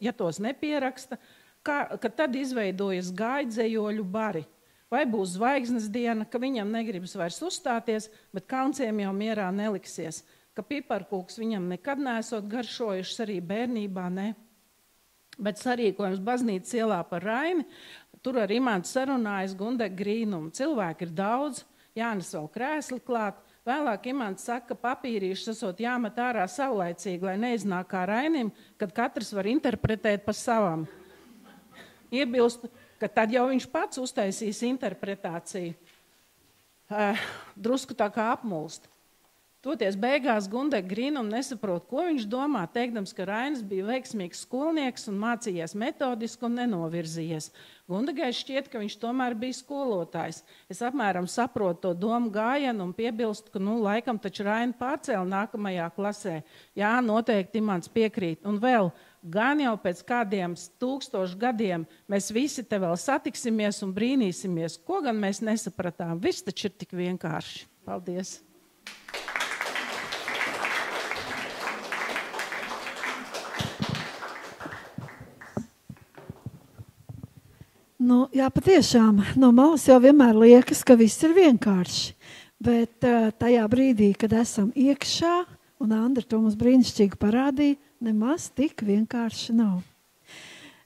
ja tos nepieraksta, ka tad izveidojas gājdzējoļu bari. Vai būs zvaigznes diena, ka viņam negribas vairs uzstāties, bet kaunciem jau mierā neliksies. Ka piparkūks viņam nekad neesot garšojušas, arī bērnībā ne. Bet sarīkojums baznīcas ielā par Raini, tur ar Imantu sarunājas Gundega Grīnumu. Cilvēki ir daudz, jānes vēl krēsli klāt. Vēlāk Imants saka, ka papīrīšus esot jāmet ārā saulaicīgi, lai neiznāk kā Rainim, kad katrs var interpretēt pa savam. Iebilst, ka tad jau viņš pats uztaisīs interpretāciju. Drusku tā kā apmulst. Toties beigās Gundega Grīnuma nesaprot, ko viņš domā, teikdams, ka Rainis bija veiksmīgs skolnieks un mācījies metodiski un nenovirzījies. Gundegai šķiet, ka viņš tomēr bija skolotājs. Es apmēram saprotu to domu gājienu un piebilstu, ka laikam taču Raini pārcēla nākamajā klasē. Jā, noteikti Imants piekrīt. Un vēl, gan jau pēc kādiem 1000 gadiem mēs visi te vēl satiksimies un brīnīsimies. Ko gan mēs nesapratām? Viss taču ir tik vienkārši. Paldies! Jā, patiešām, no malas jau vienmēr liekas, ka viss ir vienkārši. Bet tajā brīdī, kad esam iekšā, un Andra to mums brīnišķīgi parādīja, nemaz tik vienkārši nav.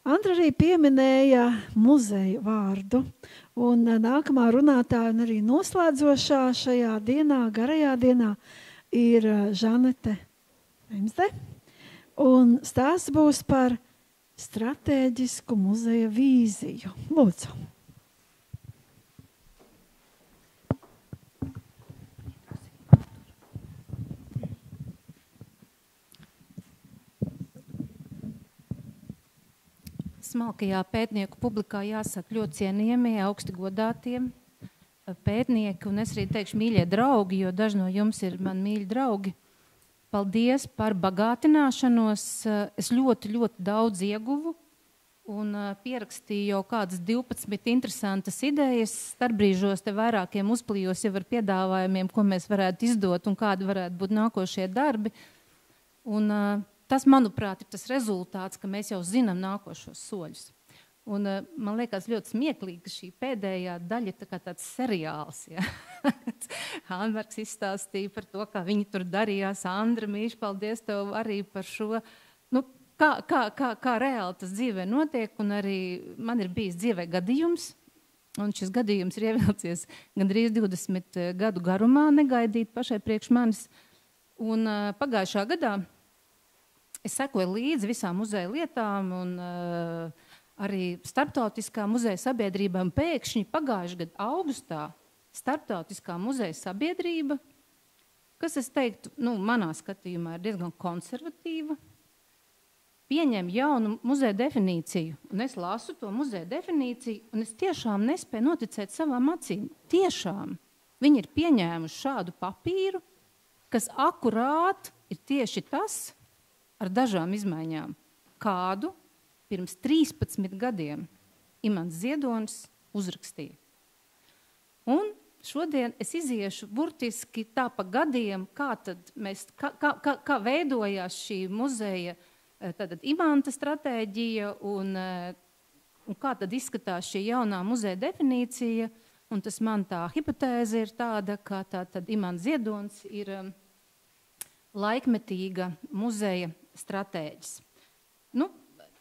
Andra arī pieminēja muzeju vārdu, un nākamā runātāja un arī noslēdzošā šajā dienā, garajā dienā, ir Žanete Remsde, un stāsts būs par stratēģisku muzeja vīziju. Lūdzu. Smalkajā pētnieku publikā jāsaka ļoti cienījamie, augsti godātie pētnieki, un es arī teikšu mīļie draugi, jo daži no jums ir man mīļi draugi. paldies par bagātināšanos. Es ļoti, ļoti daudz ieguvu un pierakstīju jau kādas 12 interesantas idejas. Starpbrīžos te vairākiem uzplījos jau ar piedāvājumiem, ko mēs varētu izdot un kādi varētu būt nākošie darbi. Un tas, manuprāt, ir tas rezultāts, ka mēs jau zinām nākošos soļus. Un man liekas ļoti smieklīgi, ka šī pēdējā daļa ir tāds seriāls. Ja? Hānbergs izstāstīja par to, kā viņi tur darījās. Andra, mīļš, paldies tev arī par šo. Nu, kā reāli tas dzīvē notiek, un arī man ir bijis dzīvē gadījums, un šis gadījums ir ievilcies gandrīz 20 gadu garumā, negaidīt pašai priekš manis. Un pagājušā gadā es sekoju līdzi visām muzeja lietām un arī starptautiskā muzeja sabiedrībām. Pēkšņi pagājušā gada augustā starptautiskā muzeja sabiedrība, kas, es teiktu, manā skatījumā ir diezgan konservatīva, pieņem jaunu muzeja definīciju. Un es lasu to muzeja definīciju, un es tiešām nespēju noticēt savām acīm. Tiešām viņi ir pieņēmuši šādu papīru, kas akurāt ir tieši tas ar dažām izmaiņām, kādu pirms 13 gadiem Imants Ziedonis uzrakstīja. Un šodien es iziešu burtiski tā pa gadiem, kā veidojās šī muzeja tātad Imanta stratēģija un kā tad izskatās šī jaunā muzeja definīcija. Un tas man tā hipotēze ir tāda, ka tātad Imants Ziedonis ir laikmetīga muzeja stratēģis.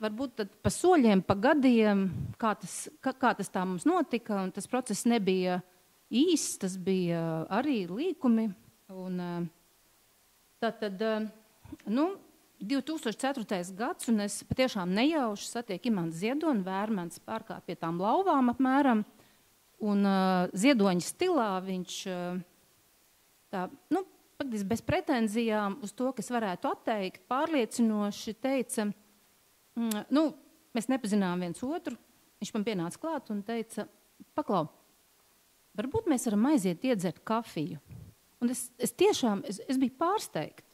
Varbūt tad pa soļiem, pa gadiem, kā tas tā mums notika, un tas process nebija īsts, tas bija arī līkumi. Un tātad, 2004. gads, un es patiešām nejauši satieku Imantu Ziedoni, Vērmens pārkāp pie tām lauvām apmēram, un Ziedoņa stilā viņš tā, praktiski bez pretenzijām uz to, kas varētu atteikt, pārliecinoši teica, mēs nepazinām viens otru. Viņš man pienāca klāt un teica, paklau, varbūt mēs varam aiziet iedzert kafiju. Un es tiešām biju pārsteigta.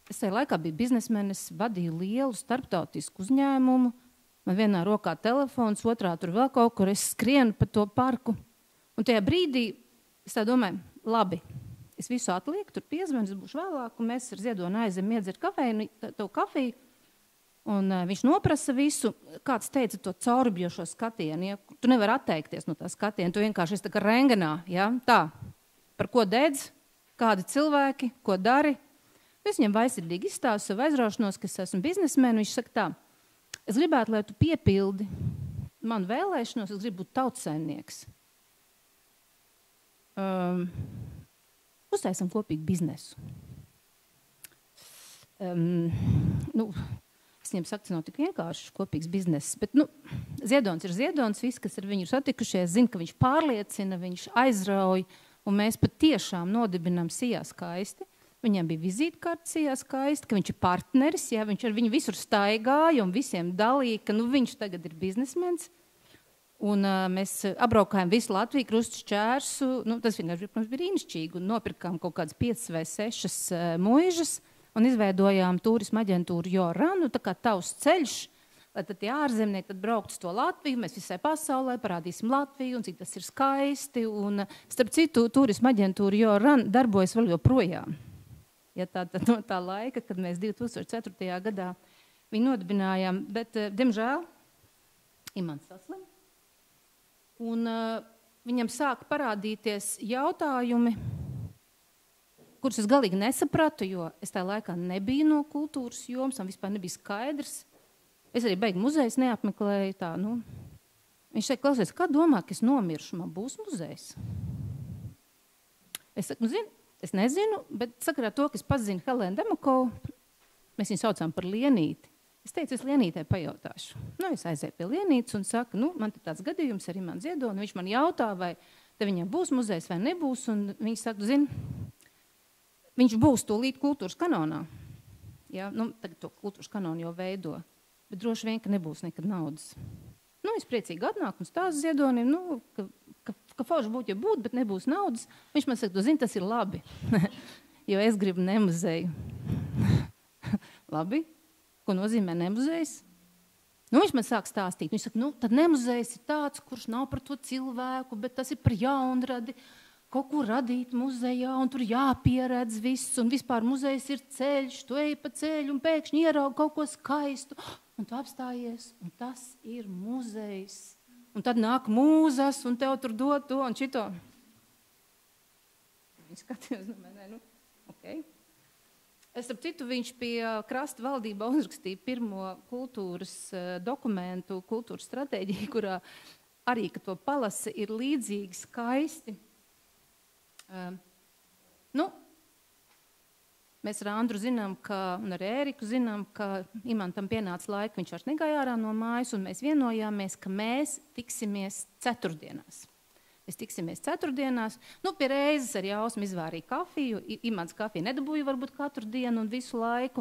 Es tajā laikā biju biznesmenis, vadīju lielu starptautisku uzņēmumu. Man vienā rokā telefons, otrā tur vēl kaut kur, es skrienu pa to parku. Un tajā brīdī es tā domāju, labi, es visu atlieku, tur piezvanu, es būšu vēlāk, un mēs ar Ziedoni aizem iedzert kafiju. Un viņš noprasa visu, kāds teica to caurubjošo skatienu. Ja? Tu nevari atteikties no tā skatiena, tu vienkārši esi tā kā rengenā. Ja? Tā, par ko dedz, kādi cilvēki, ko dari. Es viņam vaisirdīgi izstāstu savu aizraušanos, ka es esmu biznesmeni. Viņš saka tā, es gribētu, lai tu piepildi manu vēlēšanos, es gribu būt tautsaimnieks. Uztaisam kopīgu biznesu. Es viņiem saku, tas nav tik vienkārši kopīgs bizness, bet Ziedonis ir Ziedonis, visi, kas ar viņu ir satikušies, zina, ka viņš pārliecina, viņš aizrauj, un mēs pat tiešām nodibinām Sijā skaisti. Viņam bija vizītkārta Sijā skaisti, ka viņš ir partneris, ja, viņš ar viņu visur staigāja un visiem dalīja, ka viņš tagad ir biznesmens. Un mēs apbraukājām visu Latviju, krustu šķērsu, tas vienkārši bija brīnišķīgi, un nopirkām kaut kādas 5 vai 6 muižas, un izveidojām turisma aģentūru Joranu, tā kā tavs ceļš, lai tad tie ārzemnieki tad braukt uz to Latviju, mēs visai pasaulē parādīsim Latviju, un cik tas ir skaisti, un starp citu turisma aģentūru Joranu darbojas vēl joprojām. Ja tad no tā laika, kad mēs 2004. gadā viņu nodibinājām, bet, diemžēl, Imants saslim. Un viņam sāka parādīties jautājumi, kurus es galīgi nesapratu, jo es tajā laikā nebiju no kultūras jomas, man vispār nebija skaidrs. Es arī beigi muzejus neapmeklēju. Tā, Viņš teica, klausies, kā domā, ka es nomiršu, man būs muzejs? Es saku, es nezinu, bet sakarā to, ka es pazinu Helēnu Demakovu, mēs viņu saucām par Lienīti. Es teicu, es Lienītei pajautāšu. Es aizēju pie Lienītes un saku, man te tāds gadījums ar Imantu Ziedoni. Viņš man jautā, vai te viņam būs muzejs vai nebūs. Un viņš saka, viņš būs tūlīt kultūras kanonā. Ja? Tagad to kultūras kanonu jau veido. Bet droši vien, ka nebūs nekad naudas. Es priecīgi atnāku un stāstu Ziedonim, ka forši būtu, ja būtu, bet nebūs naudas. Viņš man saka, tas ir labi. jo es gribu nemuzeju. Labi, ko nozīmē nemuzejs? Nu, viņš man sāk stāstīt. Viņš saka, tad nemuzejs ir tāds, kurš nav par to cilvēku, bet tas ir par jaunradi, kaut ko radīt muzejā, un tur jāpieredz viss, un vispār muzejs ir ceļš, tu ej pa ceļu, un pēkšņi ieraugi kaut ko skaistu, un tu apstājies, un tas ir muzejs. Un tad nāk mūzas, un tev tur dod to un šito. Viņš skatījās, ok. Starp citu, viņš pie krasta valdībā uzrakstīja pirmo kultūras dokumentu, kultūras stratēģiju, kurā arī, ka to palasa, ir līdzīgi skaisti. Mēs ar Andru zinām, un ar Ēriku zinām, ka Imantam pienāca laika, viņš vairs negāja ārā no mājas, un mēs vienojāmies, ka mēs tiksimies ceturtdienās. Mēs tiksimies ceturtdienās. Pie reizes ar Jausmu izvārīja kafiju. Imants kafiju nedabūja varbūt katru dienu un visu laiku.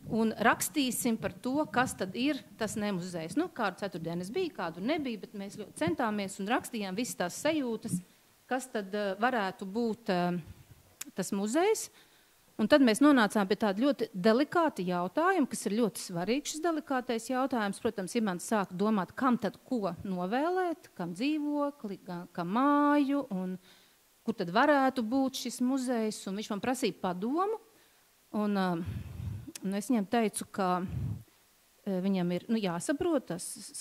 Un rakstīsim par to, kas tad ir tas nemuzejs. Kādu ceturtdienas bija, kādu nebija, bet mēs ļoti centāmies un rakstījām visas tās sajūtas, kas tad varētu būt tas muzejs. Un tad mēs nonācām pie tāda ļoti delikāta jautājuma, kas ir ļoti svarīgs šis delikātais jautājums. Protams, Imants sāka domāt, kam tad ko novēlēt, kam dzīvokli, kam māju, un kur tad varētu būt šis muzejs. Un viņš man prasīja padomu, un es viņam teicu, ka viņam ir jāsaprot,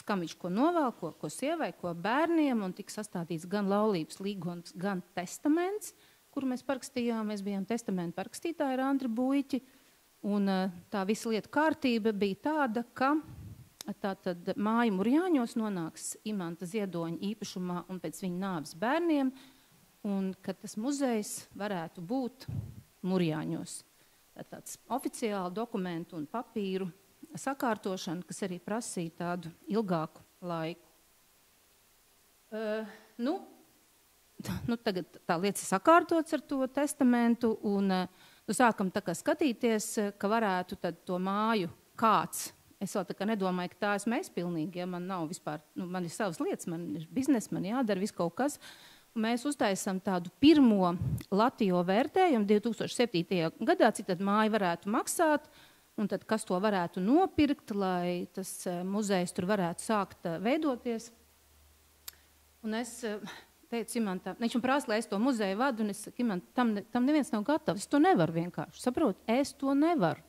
kam viņš ko novēl, ko sievai, ko bērniem, un tika sastādīts gan laulības līgums, gan testaments, kuru mēs parakstījām. Mēs bijām testamentu parakstītāji ar Andri Buiķi, un tā visa lieta kārtība bija tāda, ka tātad māja Murjāņos nonāks Imanta Ziedoņa īpašumā un pēc viņa nāves bērniem, un ka tas muzejs varētu būt Murjāņos. Tāds oficiāli dokumentu un papīru sakārtošana, kas arī prasīja tādu ilgāku laiku. Tagad tā lietas ir sakārtots ar to testamentu, un sākam tā kā skatīties, ka varētu tad to māju kāds. Es vēl tā kā nedomāju, ka tā esmu es pilnīgi, ja man nav vispār, man ir savas lietas, man ir biznesa, man jādara viss kaut kas. Un mēs uztaisam tādu pirmo Latio vērtējumu 2007. gadā, cik tad māja varētu maksāt, un tad kas to varētu nopirkt, lai tas muzejs tur varētu sākt veidoties. Un es teicu Imantam, viņš man prasa, lai es to muzeju vadu, un es saku, Imant, tam neviens nav gatavs, es to nevaru vienkārši, saprotu, es to nevaru.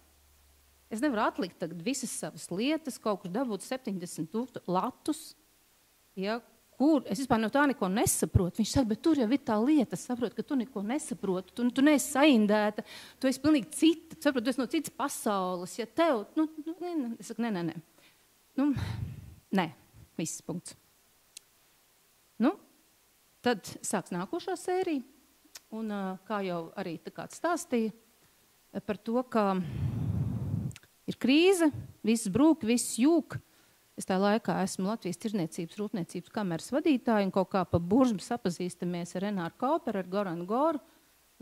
Es nevaru atlikt tagad visas savas lietas, kaut kur dabūt 70,000 latus, ja, kur, es vispār no tā neko nesaprotu. Viņš saka, bet tur jau ir tā lieta, saprot, ka tu neko nesaproti, tu neesi saindēta, tu esi pilnīgi cita, saprot, tu esi no citas pasaules, ja tev, es saku, nē, viss punkts. Tad sāks nākošā sērija, un kā jau arī stāstīja, par to, ka ir krīze, viss brūk, viss jūk. Es tā laikā esmu Latvijas Tirdzniecības rūpniecības kameras vadītāja, un kaut kā pa buržmu sapazīstamies ar Renāru Kauperu, ar Goranu Goru,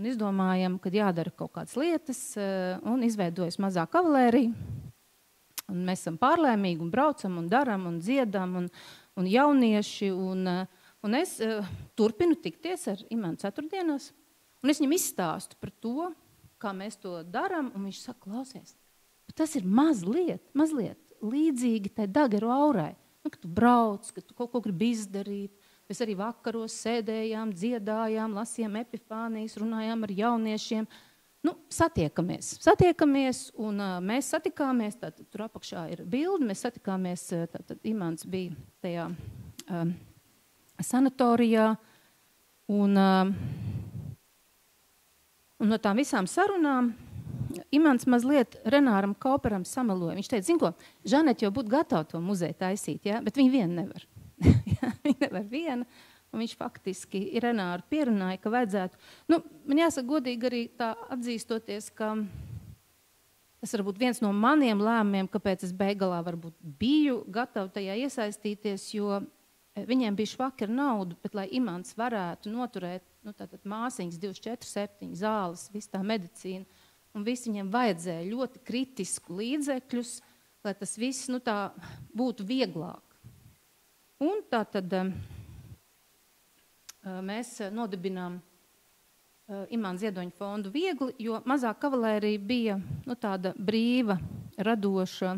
un izdomājam, kad jādara kaut kādas lietas, un izveidojas mazā kavalērija. Un mēs esam pārlēmīgi, un braucam, un daram, un dziedam, un jaunieši, un es turpinu tikties ar Imantu ceturtdienās, un es viņam izstāstu par to, kā mēs to daram, un viņš saka, klausies, tas ir mazliet līdzīgi tai Dageru aurai. Ka tu brauc, ka tu kaut ko gribi izdarīt. Mēs arī vakaros sēdējām, dziedājām, lasījām epifānijas, runājām ar jauniešiem. Satiekamies, un mēs satikāmies, tātad tur apakšā ir bildi, mēs satikāmies, tātad Imants bija tajā sanatorijā, un no tām visām sarunām Imants mazliet Renāram Kauperam sameloja. Viņš teica, zin ko, Žanete jau būtu gatava to muzeju taisīt, ja? Bet viņa viena nevar. Viņa nevar viena, un viņš faktiski Renāru pierunāja, ka vajadzētu. Man jāsaka godīgi arī tā atzīstoties, ka tas varbūt viens no maniem lēmumiem, kāpēc es beigalā varbūt biju gatava tajā iesaistīties, jo viņiem bija švaki ar naudu, bet lai Imants varētu noturēt tātad māsiņas 247 zāles, visu tā medicīna, un visi viņiem vajadzēja ļoti kritisku līdzekļus, lai tas viss tā būtu vieglāk. Un tātad mēs nodibinām Imants Ziedoņa fondu viegli, jo mazā kavalērija bija tāda brīva, radoša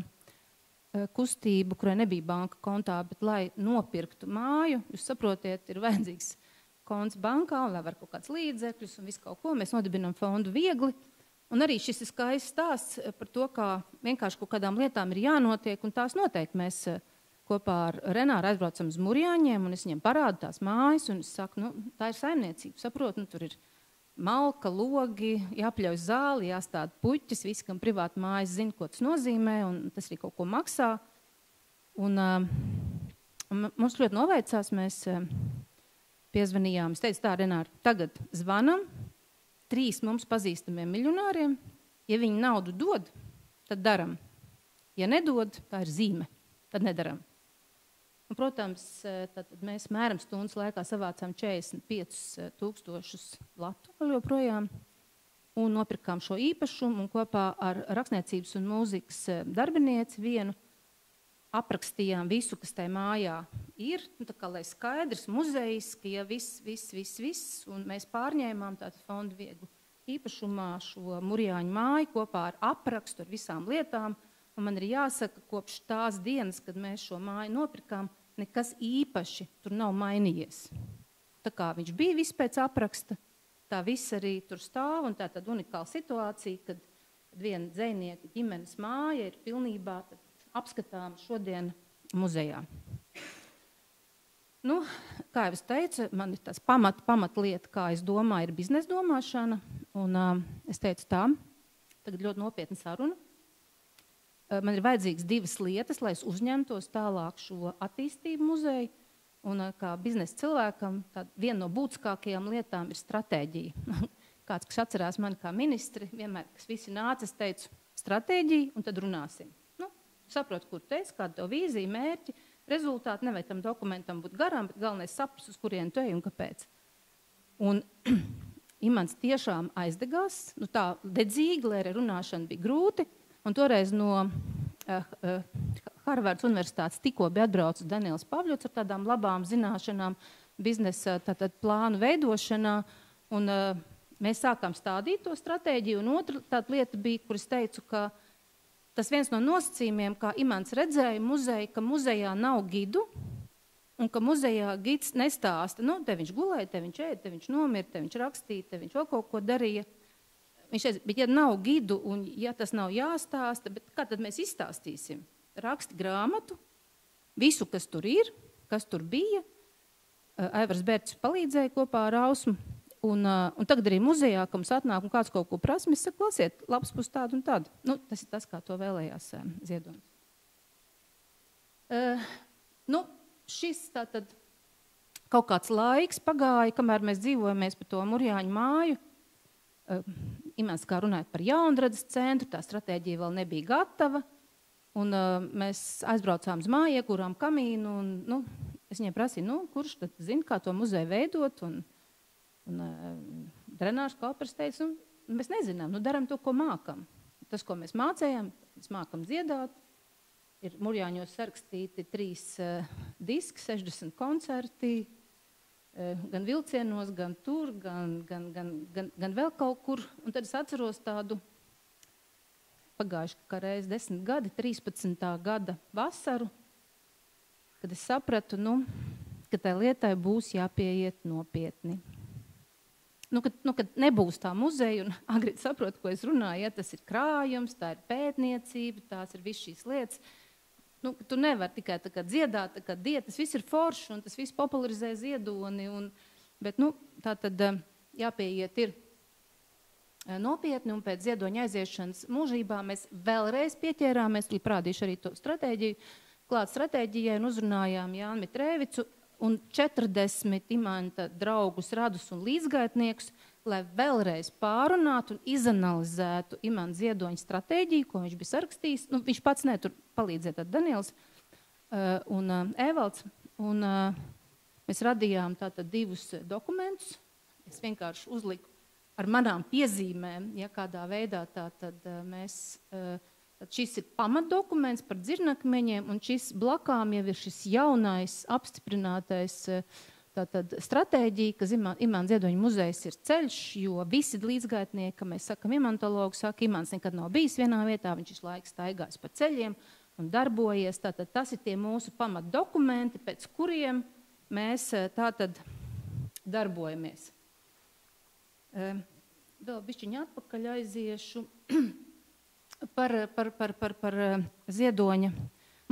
kustība, kurai nebija banka kontā, bet lai nopirktu māju, jūs saprotiet, ir vajadzīgs konts bankā, un lai var kaut kāds līdzekļus un visu kaut ko, mēs nodibinām fondu viegli. Un arī šis ir skaists stāsts par to, kā vienkārši kaut kādām lietām ir jānotiek, un tās noteikti mēs kopā ar Renāru aizbraucam uz Murjāņiem, un es viņiem parādu tās mājas, un es saku, tā ir saimniecība, saprotu, tur ir malka, logi, jāpļauj zāli, jāstāda puķis, visi, kam privāti mājas zina, ko tas nozīmē, un tas arī kaut ko maksā. Un mums ļoti noveicās, mēs piezvanījām, es teicu tā, Renāri, tagad zvanam 3 mums pazīstamiem miljonāriem, ja viņi naudu dod, tad daram. Ja nedod, tā ir zīme, tad nedaram. Un, protams, tad mēs mēram stundas laikā savācām 45,000 latu vēl joprojām un nopirkām šo īpašumu un kopā ar rakstniecības un mūzikas darbinieci vienu aprakstījām visu, kas tajā mājā ir, tā kā lai skaidrs, muzejiski, ja viss, un mēs pārņēmām tātad fondu vieglu īpašumā šo Murjāņu māju kopā ar aprakstu, ar visām lietām, un man ir jāsaka, kopš tās dienas, kad mēs šo māju nopirkām, nekas īpaši tur nav mainījies. Tā kā viņš bija viss pēc apraksta, tā viss arī tur stāv, un tā tad unikāla situācija, kad viena dzejnieka ģimenes māja ir pilnībā apskatām šodien muzejā. Kā jau es teicu, man ir tās pamatlieta, kā es domāju, ir biznesa domāšana, un es teicu tā, tagad ļoti nopietna saruna. Man ir vajadzīgas 2 lietas, lai es uzņemtos tālāk šo attīstību muzeju. Un kā biznesa cilvēkam, viena no būtiskākajām lietām ir stratēģija. Kāds, kas atcerās mani kā ministri, vienmēr, kas visi nāca, es teicu stratēģiju, un tad runāsim. Saprotu, kur tu esi, kāda tev vīzija, mērķi, rezultāti, nevajag tam dokumentam būt garām, bet galvenais saprast, uz kurien tu ej un kāpēc. Un Imants tiešām aizdegās, tā dedzīgi, lai arī runāšana bija grūti. Un toreiz no Harvardas universitātes tikko bija atbraucis Daniels Pavļots ar tādām labām zināšanām biznesa plānu veidošanā. Un mēs sākām stādīt to stratēģiju. Un otra tāda lieta bija, kur es teicu, ka tas viens no nosacījumiem, kā Imants redzēja muzeju, ka muzejā nav gidu un ka muzejā gids nestāsta. Te viņš gulēja, te viņš ēda, te viņš nomira, te viņš rakstīja, te viņš vēl kaut ko darīja. Viņš teica, bet ja nav gidu un ja tas nav jāstāsta, bet kā tad mēs izstāstīsim? Raksti grāmatu, visu, kas tur ir, kas tur bija. Aivars Bērts palīdzēja kopā ar Ausmu. Un tagad arī muzejā, ka mums atnāk un kāds kaut ko prasa, mēs saka, lasiet, labs pus tādu un tādu. Tas ir tas, kā to vēlējās Ziedonis. Šis tātad kaut kāds laiks pagāja, kamēr mēs dzīvojamies par to Murjāņu māju. Imants kā runājot par Jaunradzes centru, tā stratēģija vēl nebija gatava, un mēs aizbraucām uz māju, iekūrām kamīnu, un es viņiem prasīju, kurš tad zina, kā to muzeju veidot, un Renārs Kalpers teica, mēs nezinām, daram to, ko mākam. Tas, ko mēs mācējām, mēs mākam dziedāt, ir Murjāņos sarakstīti 3 diski, 60 koncerti, gan vilcienos, gan tur, gan vēl kaut kur. Un tad es atceros tādu pagājuši kā reiz 10 gadi, 13. gada vasaru, kad es sapratu, ka tai lietai būs jāpieiet nopietni. Kad nebūs tā muzeja, un Agrita saprot, ko es runāju, tas ir krājums, tā ir pētniecība, tās ir viss šīs lietas. Tu nevari tikai tā kā dziedāt, tā kā diet, tas viss ir foršs, un tas viss popularizē Ziedoni, bet tā tad jāpieiet ir nopietni, un pēc Ziedoņa aiziešanas mūžībā mēs vēlreiz pieķērāmies, prādīšu arī to stratēģiju, klāt stratēģijai un uzrunājām Jānu Mitrēvicu un 40 Imanta draugus, radus un līdzgaitniekus, lai vēlreiz pārunātu un izanalizētu Imanta Ziedoņa stratēģiju, ko viņš bija sarakstījis. Viņš pats tur palīdzēja tad Daniels un Evalds. Un mēs radījām tātad 2 dokumentus. Es vienkārši uzliku ar manām piezīmēm, ja kādā veidā tātad mēs, šis ir pamatdokuments par dzirnakmeņiem, un šis blakām jau ir šis jaunais, apstiprinātais tātad stratēģija, ka Imants Ziedoņa muzejs ir ceļš, jo visi līdzgaitnieki, ka mēs sakam imantologu, saka, Imants nekad nav bijis vienā vietā, viņš visu laiku staigājis pa ceļiem un darbojies. Tātad tas ir tie mūsu pamatdokumenti, pēc kuriem mēs tātad darbojamies. Vēl bišķiņu atpakaļ aiziešu par Ziedoņa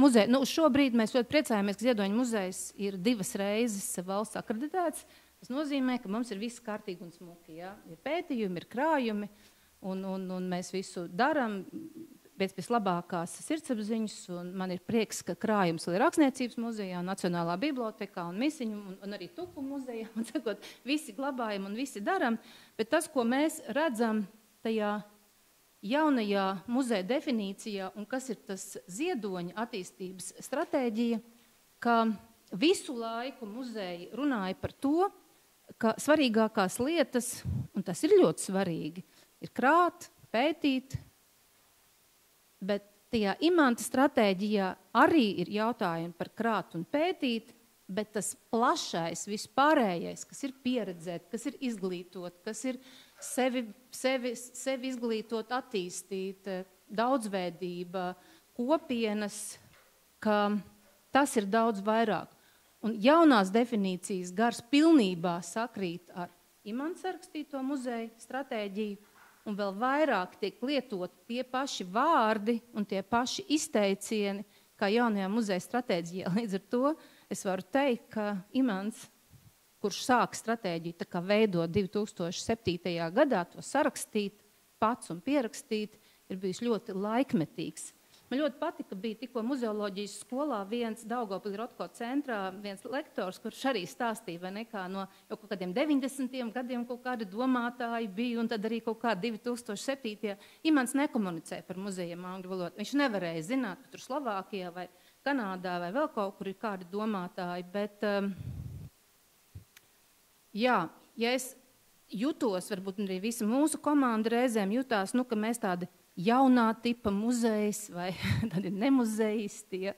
muzeju. Nu, šobrīd mēs ļoti priecājamies, ka Ziedoņa muzejs ir 2 reizes valsts akreditēts. Tas nozīmē, ka mums ir viss kārtīgi un smuki. Ja? Ir pētījumi, ir krājumi, un mēs visu daram pēc labākās sirdsapziņas. Man ir prieks, ka krājums vēl ir Rakstniecības muzejā, Nacionālā bibliotekā un Misiņu, un arī Tupu muzejā. Un, sakot, visi glabājam un visi daram. Bet tas, ko mēs redzam tajā jaunajā muzeja definīcijā un kas ir tas Ziedoņa attīstības stratēģija, ka visu laiku muzeji runāja par to, ka svarīgākās lietas, un tas ir ļoti svarīgi, ir krāt, pētīt, bet tajā Imanta stratēģijā arī ir jautājumi par krāt un pētīt, bet tas plašais, vispārējais, kas ir pieredzēt, kas ir izglītot, kas ir sevi izglītot, attīstīt, daudzveidība, kopienas, ka tas ir daudz vairāk. Un jaunās definīcijas gars pilnībā sakrīt ar Imants rakstīto muzeja stratēģiju, un vēl vairāk tiek lietot tie paši vārdi un tie paši izteicieni, kā jaunajā muzeja stratēģijā. Līdz ar to es varu teikt, ka Imants, kurš sāk stratēģiju tā kā veidot 2007. gadā, to sarakstīt pats un pierakstīt, ir bijis ļoti laikmetīgs. Man ļoti patika, bija tikko muzeoloģijas skolā viens Daugavpils Rotko centrā, viens lektors, kurš arī stāstīja, vai nekā no jau kaut kādiem 90. gadiem kaut kādi domātāji bija, un tad arī kaut kā 2007. Imants nekomunicēja par muzejiem angļu valodā. Viņš nevarēja zināt, ka tur Slovākijā vai Kanādā vai vēl kaut kur ir kādi domātāji, bet jā, ja es jutos, varbūt arī visa mūsu komanda reizēm jutās, ka mēs tādi jaunā tipa muzejs vai tādi nemuzejisti, ja,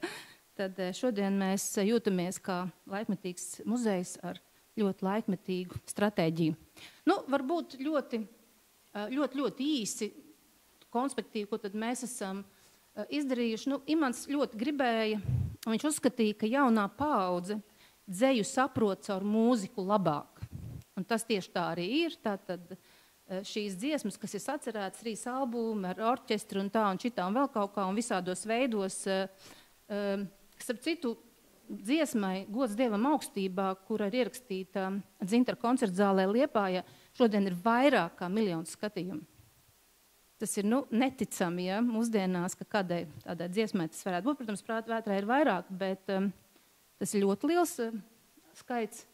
tad šodien mēs jūtamies kā laikmetīgs muzejs ar ļoti laikmetīgu stratēģiju. Varbūt ļoti īsi konspektīvi, ko tad mēs esam izdarījuši. Imants ļoti gribēja, un viņš uzskatīja, ka jaunā paudze dzeju saprot caur mūziku labāk. Un tas tieši tā arī ir. Tātad šīs dziesmas, kas ir sacerētas, 3 albumi ar orķestru un tā un šitā un vēl kaut kā un visādos veidos. Starp citu, dziesmai Gods Dievam augstībā, kura ir ierakstīta Dzintara koncertzālē Liepājā, šodien ir vairāk kā 1 miljonu skatījumu. Tas ir neticami, ja, mūsdienās, ka kādai tādai dziesmai tas varētu būt. Protams, prāta vētrā ir vairāk, bet tas ir ļoti liels skaits.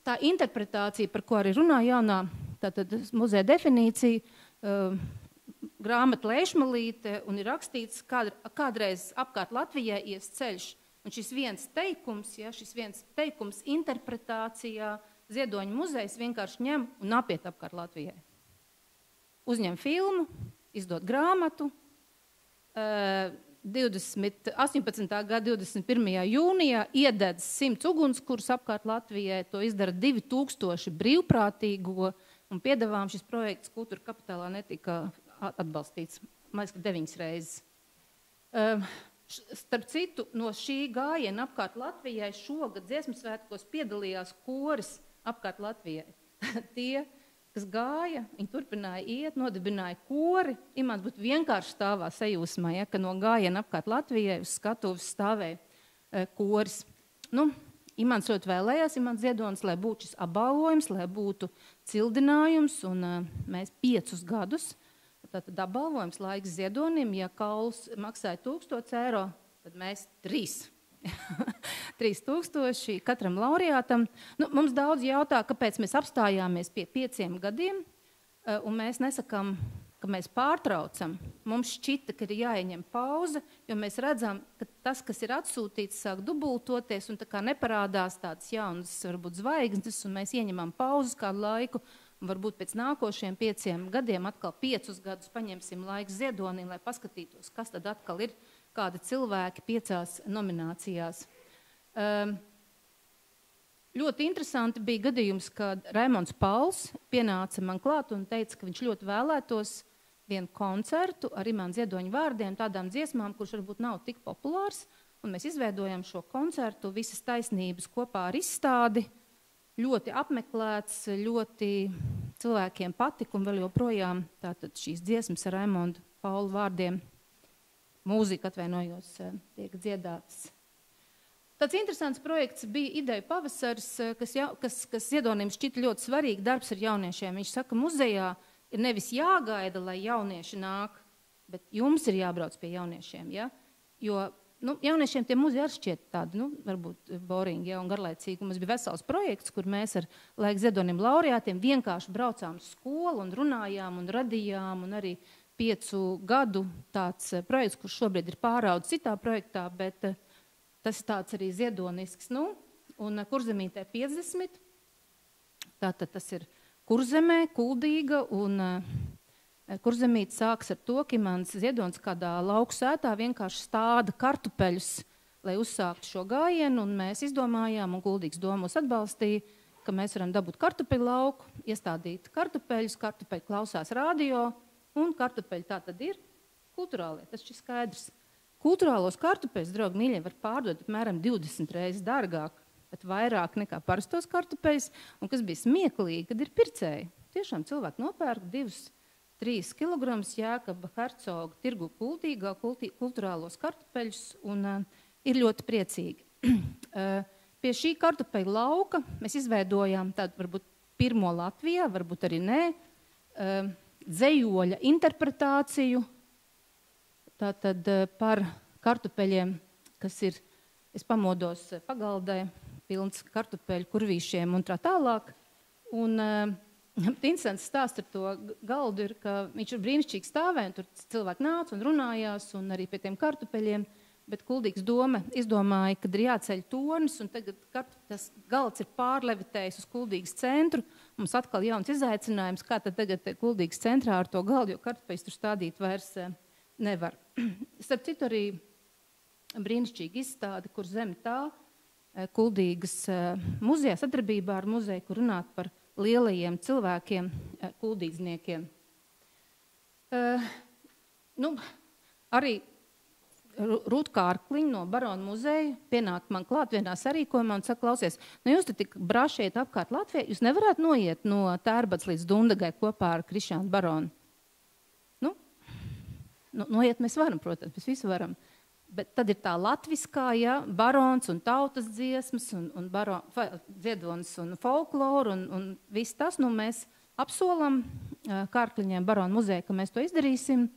Tā interpretācija, par ko arī runā jaunā muzeja definīcija, grāmata Lēšmalīte, un ir rakstīts, kādreiz apkārt Latvijai ies ceļš. Un šis viens teikums interpretācijā Ziedoņa muzejs vienkārši ņem un apiet apkārt Latvijai. Uzņem filmu, izdod grāmatu, 18. gada 21. jūnijā iededz 100 ugunskurus apkārt Latvijai, to izdara 2000 brīvprātīgo, un piedāvām šis projekts Kultūra Kapitālā netika atbalstīts, man liekas, 9 reizes. Starp citu, no šī gājiena apkārt Latvijai šogad Dziesmu svētkos piedalījās koris apkārt Latvijai. Tie, kas gāja, viņi turpināja iet, nodibināja kori. Imants būtu vienkārši stāvā sajūsmā, ja, ka no gājiena apkārt Latvijai uz skatuves stāvēja koris. Imants ļoti vēlējās, Imants Ziedonis, lai būtu šis apbalvojums, lai būtu cildinājums, un mēs 5 gadus, tātad apbalvojums laiks Ziedonim, ja kauls maksāja 1000 eiro, tad mēs 3. 3000 katram laureātam. Mums daudz jautā, kāpēc mēs apstājāmies pie 5 gadiem, un mēs nesakām, ka mēs pārtraucam. Mums šķita, ka ir jāieņem pauze, jo mēs redzam, ka tas, kas ir atsūtīts, sāk dubultoties, un tā kā neparādās tādas jaunas, varbūt zvaigznes, un mēs ieņemam pauzes kādu laiku, un varbūt pēc nākošiem 5 gadiem atkal 5 gadus paņemsim laiku Ziedonim, lai paskatītos, kas tad atkal ir kādi cilvēki 5 nominācijās. Ļoti interesanti bija gadījums, kad Raimonds Pauls pienāca man klāt un teica, ka viņš ļoti vēlētos vienu koncertu ar Imants Ziedoņa vārdiem, tādām dziesmām, kurš varbūt nav tik populārs, un mēs izveidojam šo koncertu visas taisnības kopā ar izstādi. Ļoti apmeklēts, ļoti cilvēkiem patika un vēl joprojām tātad šīs dziesmas ar Raimondu Paulu vārdiem, mūzika atvainojos, tiek dziedātas. Tāds interesants projekts bija Ideju pavasaris, kas Ziedonim šķita ļoti svarīgi darbs ar jauniešiem. Viņš saka, muzejā ir nevis jāgaida, lai jaunieši nāk, bet jums ir jābrauc pie jauniešiem. Ja? Jo jauniešiem tie muzeji arī šķiet tādi, varbūt boringi, ja, un garlaicīgi. Un mums bija vesels projekts, kur mēs ar Laika Ziedonim laureātiem vienkārši braucām uz skolu un runājām un radījām, un arī 5 gadu tāds projekts, kurš šobrīd ir pāraudzis citā projektā, bet tas ir tāds arī ziedonisks, un Kurzemītē 50. Tātad tas ir Kurzemē, Kuldīga, un Kurzemīte sāks ar to, ka Imants Ziedonis kādā lauku sētā vienkārši stāda kartupeļus, lai uzsāktu šo gājienu, un mēs izdomājām, un Kuldīgas doma mūs atbalstīja, ka mēs varam dabūt kartupeļu lauku, iestādīt kartupeļus, kartupeļi klausās radio, un kartupeļi tā tad ir kulturālie, tas ir skaidrs. Kulturālos kartupeļus, draugi mīļie, var pārdot apmēram 20 reizes dārgāk, bet vairāk nekā parastos kartupeļus, un kas bija smieklīgi, kad ir pircēji. Tiešām cilvēki nopērk 2-3 kilogramus Jēkaba Hercoga tirgu Kuldīgā kulturālos kartupeļus, un ir ļoti priecīgi. Pie šī kartupeļu lauka mēs izveidojām tādu varbūt pirmo Latvijā, varbūt arī nē, dzejoļa interpretāciju, tātad par kartupeļiem, kas ir, es pamodos pagaldē, pilns kartupeļu kurvīšiem un tā tālāk. Un interesants stāsts ar to galdu ir, ka viņš ir brīnišķīgi stāvē, un tur cilvēki nāca un runājās, un arī pie tiem kartupeļiem, bet Kuldīgas doma izdomāja, kad ir jāceļ tornis, un tagad tas galds ir pārlevitējis uz Kuldīgas centru. Mums atkal jauns izaicinājums, kā tad tagad Kuldīgas centrā ar to galdu, jo kartupeļus tur stādīt vairs nevar. Starp citu arī brīnišķīgi izstāde, kur zem tā Kuldīgas muzejā sadarbībā ar muzeju, kur runāt par lielajiem cilvēkiem, kuldīdzniekiem. Arī Rūta Kārkliņa no Barona muzeja pienāk man klāt vienā sarīkojumā un saka, klausies, jūs te tik brašiet apkārt Latvijai, jūs nevarētu noiet no Tērbads līdz Dundagai kopā ar Krišānu Baronu? Noiet mēs varam, protams, mēs visi varam. Bet tad ir tā latviskā, ja, barons un tautas dziesmas, un Ziedonis un folkloru, un viss tas, mēs apsolam Kārkliņiem Barona muzeja, ka mēs to izdarīsim.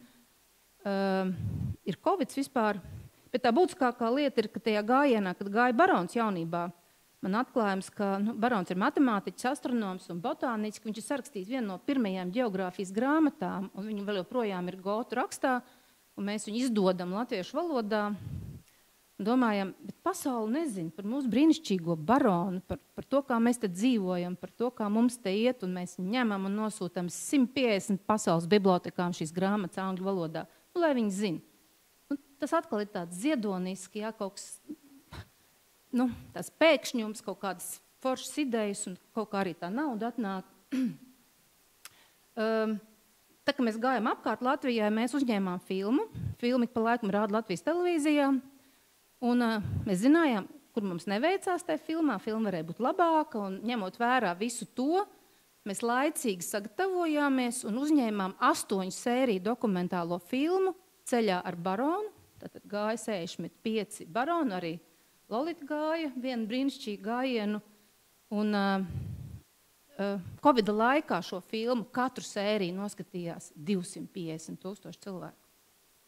Ir Covids vispār, bet tā būtiskākā lieta ir, ka tajā gājienā, kad gāja Barons jaunībā, man atklājums, ka Barons ir matemātiķis, astronoms un botāniķis, ka viņš ir sarakstījis vienu no pirmajām ģeogrāfijas grāmatām, un viņa vēl joprojām ir gotu rakstā, un mēs viņu izdodam latviešu valodā. Domājam, bet pasauli nezina par mūsu brīnišķīgo Baronu, par to, kā mēs te dzīvojam, par to, kā mums te iet, un mēs ņemam un nosūtam 150 pasaules bibliotekām šīs grāmatas angļu valodā, lai viņi zina. Tas atkal ir tāds ziedoniski, ja, kaut kas, tās pēkšņums, kaut kādas foršas idejas, un kaut kā arī tā nauda atnāk. Tā, ka mēs gājām apkārt Latvijai, mēs uzņēmām filmu pa laikam rāda Latvijas televīzijā, un mēs zinājām, kur mums neveicās tajā filmā, filma varēja būt labāka, un ņemot vērā visu to, mēs laicīgi sagatavojāmies un uzņēmām 8 sēriju dokumentālo filmu Ceļā ar Baronu, tātad gāja 65 Baronu, arī Lolita gāja, vienu brīnišķīgu gājienu, un Covida laikā šo filmu katru sēriju noskatījās 250,000 cilvēku.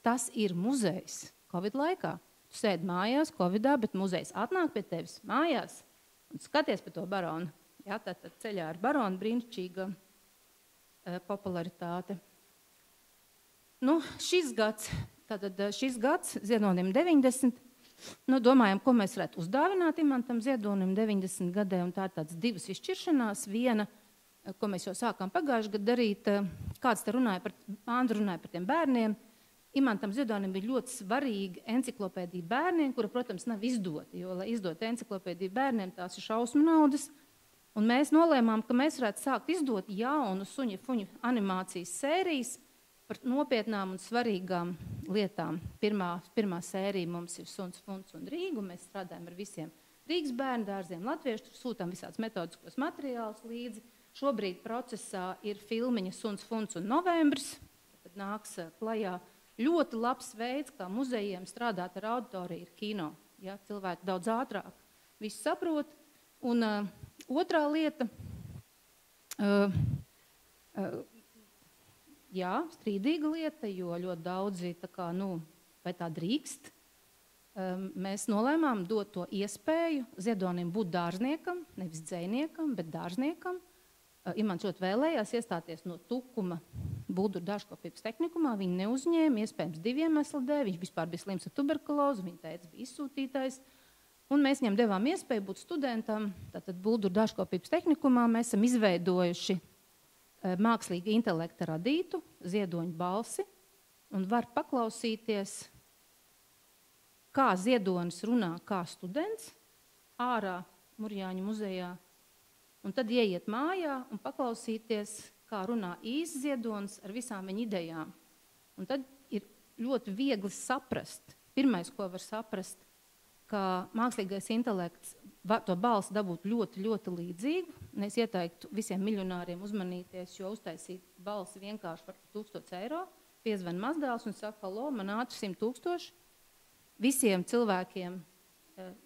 Tas ir muzejs Covid laikā. Tu sēdi mājās Covidā, bet muzejs atnāk pie tevis mājās un skaties par to Baronu. Jā, tātad Ceļā ar Baronu brīnišķīga popularitāte. Šis gads, Ziedonim 90, domājam, ko mēs varētu uzdāvināt Imantam Ziedonim 90 gadē, un tā ir tāds 2 izšķiršanās. Viena, ko mēs jau sākām pagājušajā gadā darīt, kāds te Āndra runāja par tiem bērniem, Imantam Ziedonim bija ļoti svarīga enciklopēdija bērniem, kura, protams, nav izdota, jo, lai izdot enciklopēdiju bērniem, tās ir šausmu naudas. Un mēs nolēmām, ka mēs varētu sākt izdot jaunu suņa-fuņu animācijas sērijas par nopietnām un svarīgām lietām. Pirmā sērija mums ir Suns, Funs un Rīga, un mēs strādājam ar visiem Rīgas bērnu dārziem latviešu, tur sūtām visāds metodiskos materiālus līdzi. Šobrīd procesā ir filmiņa Suns, Funs un Novembris, tad nāks klajā. Ļoti labs veids, kā muzejiem strādāt ar auditoriju, ir kino. Ja, cilvēki daudz ātrāk visu saprot. Un otrā lieta, strīdīga lieta, jo ļoti daudzi, vai tā drīkst, mēs nolēmām dot to iespēju Ziedonim būt dārzniekam, nevis dzejniekam, bet dārzniekam. Imants ļoti vēlējās iestāties no Tukuma Bulduru dārzkopības tehnikumā. Viņu neuzņēma, iespējams 2 iemeslu dēļ. Viņš vispār bija slims ar tuberkulozi, viņa tēvs bija izsūtītais. Un mēs viņam devām iespēju būt studentam. Tātad Bulduru dārzkopības tehnikumā mēs esam izveidojuši mākslīga intelekta radītu Ziedoņu balsi un var paklausīties, kā Ziedonis runā kā students ārā Murjāņu muzejā. Un tad ieiet mājā un paklausīties, kā runā īsts Ziedonis ar visām viņa idejām. Un tad ir ļoti viegli saprast. Pirmais, ko var saprast, ka mākslīgais intelekts var to balsi dabūt ļoti, ļoti līdzīgu. Un es ieteiktu visiem miljonāriem uzmanīties, jo uztaisīt balsi vienkārši par 1000 eiro. Piezvan mazdēls un saka, halo, man ātri 100 000. Visiem cilvēkiem,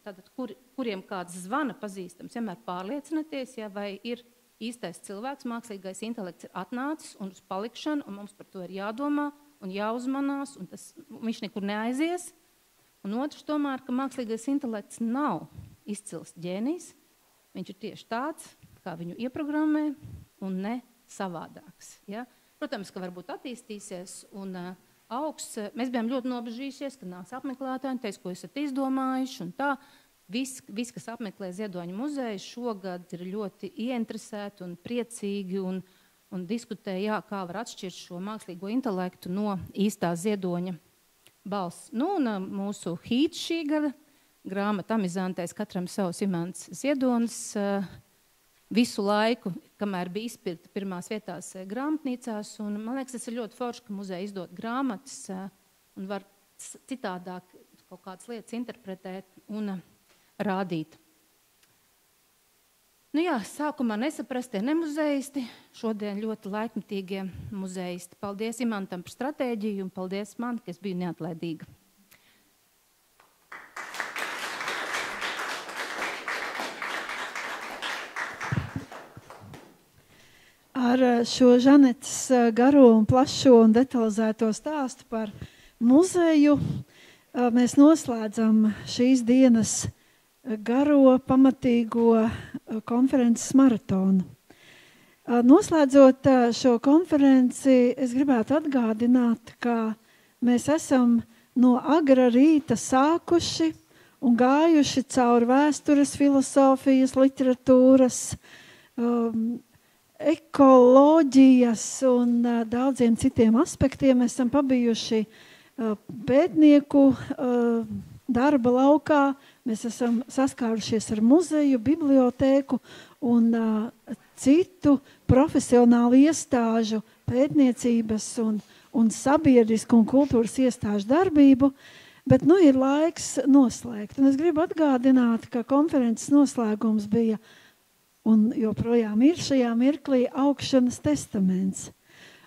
tātad, kuriem kāds zvana pazīstams, vienmēr pārliecināties, vai ir īstais cilvēks, mākslīgais intelekts ir atnācis un uz palikšanu, un mums par to ir jādomā un jāuzmanās, un viņš nekur neaizies. Un otrs tomēr, ka mākslīgais intelekts nav izcils ģēnijs, viņš ir tieši tāds, kā viņu ieprogrammē, un ne savādāks. Ja? Protams, ka varbūt attīstīsies un augsts. Mēs bijām ļoti nobežījušies, ka nāks apmeklētāji un teiks, ko esat izdomājuši un tā. Viss, kas apmeklē Ziedoņu muzeju, šogad ir ļoti ieinteresēti un priecīgi un diskutē, kā var atšķirt šo mākslīgo intelektu no īstā Ziedoņa balss. Un mūsu hīts šī gada grāmata Amizantais katram savs Imants Ziedonis visu laiku, kamēr bija izpirkta pirmās vietās grāmatnīcās. Un, man liekas, tas ir ļoti forši, ka muzeja izdod grāmatas un var citādāk kaut kādas lietas interpretēt un rādīt. Sākumā nesaprastie nemuzejisti, šodien ļoti laikmetīgie muzejisti. Paldies Imantam par stratēģiju un paldies man, ka es biju neatlaidīga. Ar šo Žanetes garo un plašo un detalizēto stāstu par muzeju mēs noslēdzam šīs dienas garo pamatīgo konferences maratonu. Noslēdzot šo konferenci, es gribētu atgādināt, ka mēs esam no agra rīta sākuši un gājuši cauri vēstures, filosofijas, literatūras, ekoloģijas un daudziem citiem aspektiem. Mēs esam pabijuši pētnieku darba laukā, mēs esam saskārušies ar muzeju, bibliotēku un citu profesionālu iestāžu pētniecības un sabiedrisku un kultūras iestāžu darbību, bet ir laiks noslēgt. Un es gribu atgādināt, ka konferences noslēgums bija un joprojām ir šajā mirklī augšanas testaments.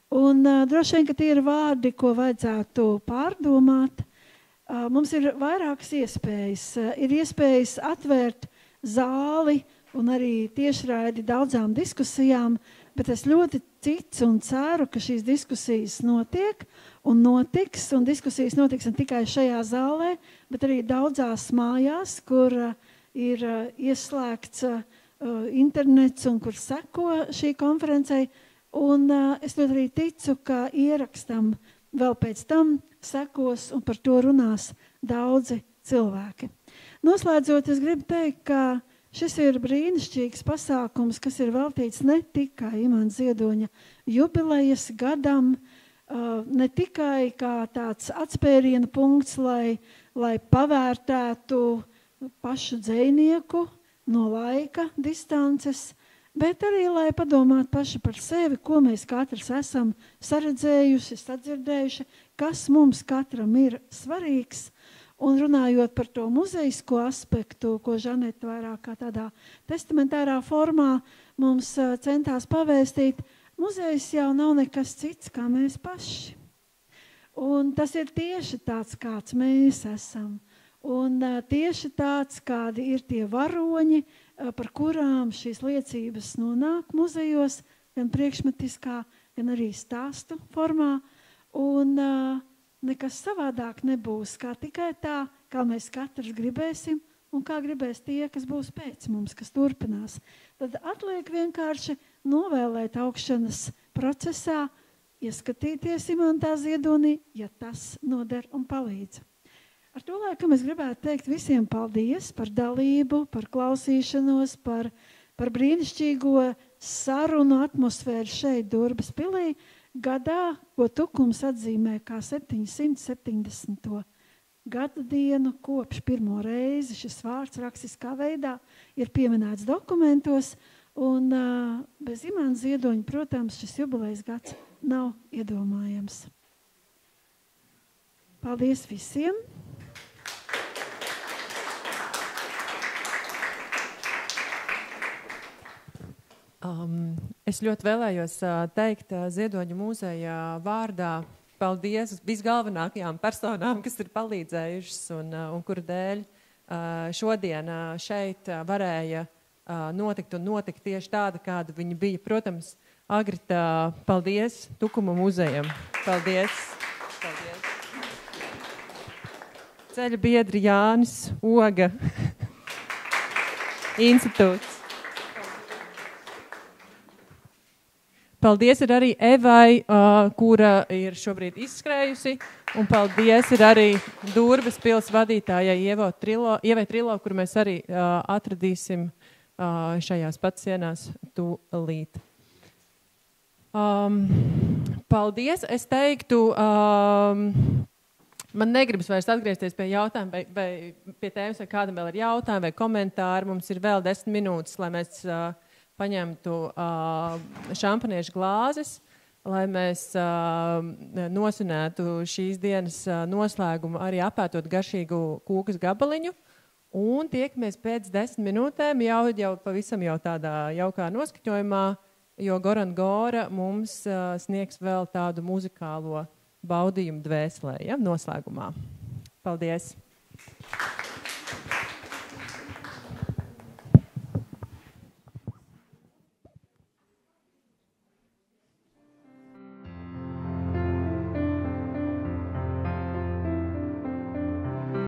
Un droši vien, ka tie ir vārdi, ko vajadzētu pārdomāt. Mums ir vairākas iespējas. Ir iespējas atvērt zāli un arī tiešraidi daudzām diskusijām, bet es ļoti ticu un ceru, ka šīs diskusijas notiek un notiks, un diskusijas notiks ne tikai šajā zālē, bet arī daudzās mājās, kur ir ieslēgts internets un kur seko šī konferencei. Un es ļoti arī ticu, ka ierakstam vēl pēc tam sekos un par to runās daudzi cilvēki. Noslēdzot, es gribu teikt, ka šis ir brīnišķīgs pasākums, kas ir veltīts ne tikai Imanta Ziedoņa jubilejas gadam, ne tikai kā tāds atspēriena punkts, lai pavērtētu pašu dzejnieku no laika distances, bet arī, lai padomātu paši par sevi, ko mēs katrs esam saredzējuši, sadzirdējuši, kas mums katram ir svarīgs. Un runājot par to muzejisko aspektu, ko Žaneta vairāk kā tādā testamentārā formā mums centās pavēstīt, muzejs jau nav nekas cits, kā mēs paši. Un tas ir tieši tāds, kāds mēs esam. Un tieši tāds, kādi ir tie varoņi, par kurām šīs liecības nonāk muzejos, gan priekšmetiskā, gan arī stāstu formā. Un nekas savādāk nebūs, kā tikai tā, kā mēs katrs gribēsim un kā gribēs tie, kas būs pēc mums, kas turpinās. Tad atliek vienkārši novēlēt augšanas procesā, ieskatīties imantā ziedonī, ja tas noder un palīdz. Ar to laikam es gribētu teikt visiem paldies par dalību, par klausīšanos, par brīnišķīgo sarunu atmosfēru šeit Durbas pilī, gadā, ko Tukums atzīmē kā 770. Gada dienu, kopš pirmo reizi šis vārds rakstiskā veidā ir pieminēts dokumentos, un bez imanta ziedoņa, protams, šis jubilejas gads nav iedomājams. Paldies visiem! Es ļoti vēlējos teikt Ziedoņu mūzeja vārdā paldies visgalvenākajām personām, kas ir palīdzējušas un kuru dēļ šodien šeit varēja notikt un notikt tieši tāda, kāda viņa bija. Protams, Agrita, paldies Tukuma muzejam. Paldies. Paldies. Ceļa biedri Jānis, Oga, institūts. Paldies ir arī Evai, kura ir šobrīd izskrējusi, un paldies ir arī Durbas pils vadītājai Ievai Trilo, kuru mēs arī atradīsim šajās pat sienās tūlīt. Paldies, es teiktu, man negribas vairs atgriezties pie jautājuma, vai pie tēmas, vai kādam vēl ir jautājumi vai komentāri, mums ir vēl 10 minūtes, lai mēs paņemtu šampaniešu glāzes, lai mēs nosvinētu šīs dienas noslēgumu arī apētot garšīgu kūkas gabaliņu. Un tiekamies pēc 10 minūtēm jau pavisam jau tādā jaukā noskaņojumā, jo Goran Gora mums sniegs vēl tādu muzikālo baudījumu dvēselē, ja, noslēgumā. Paldies!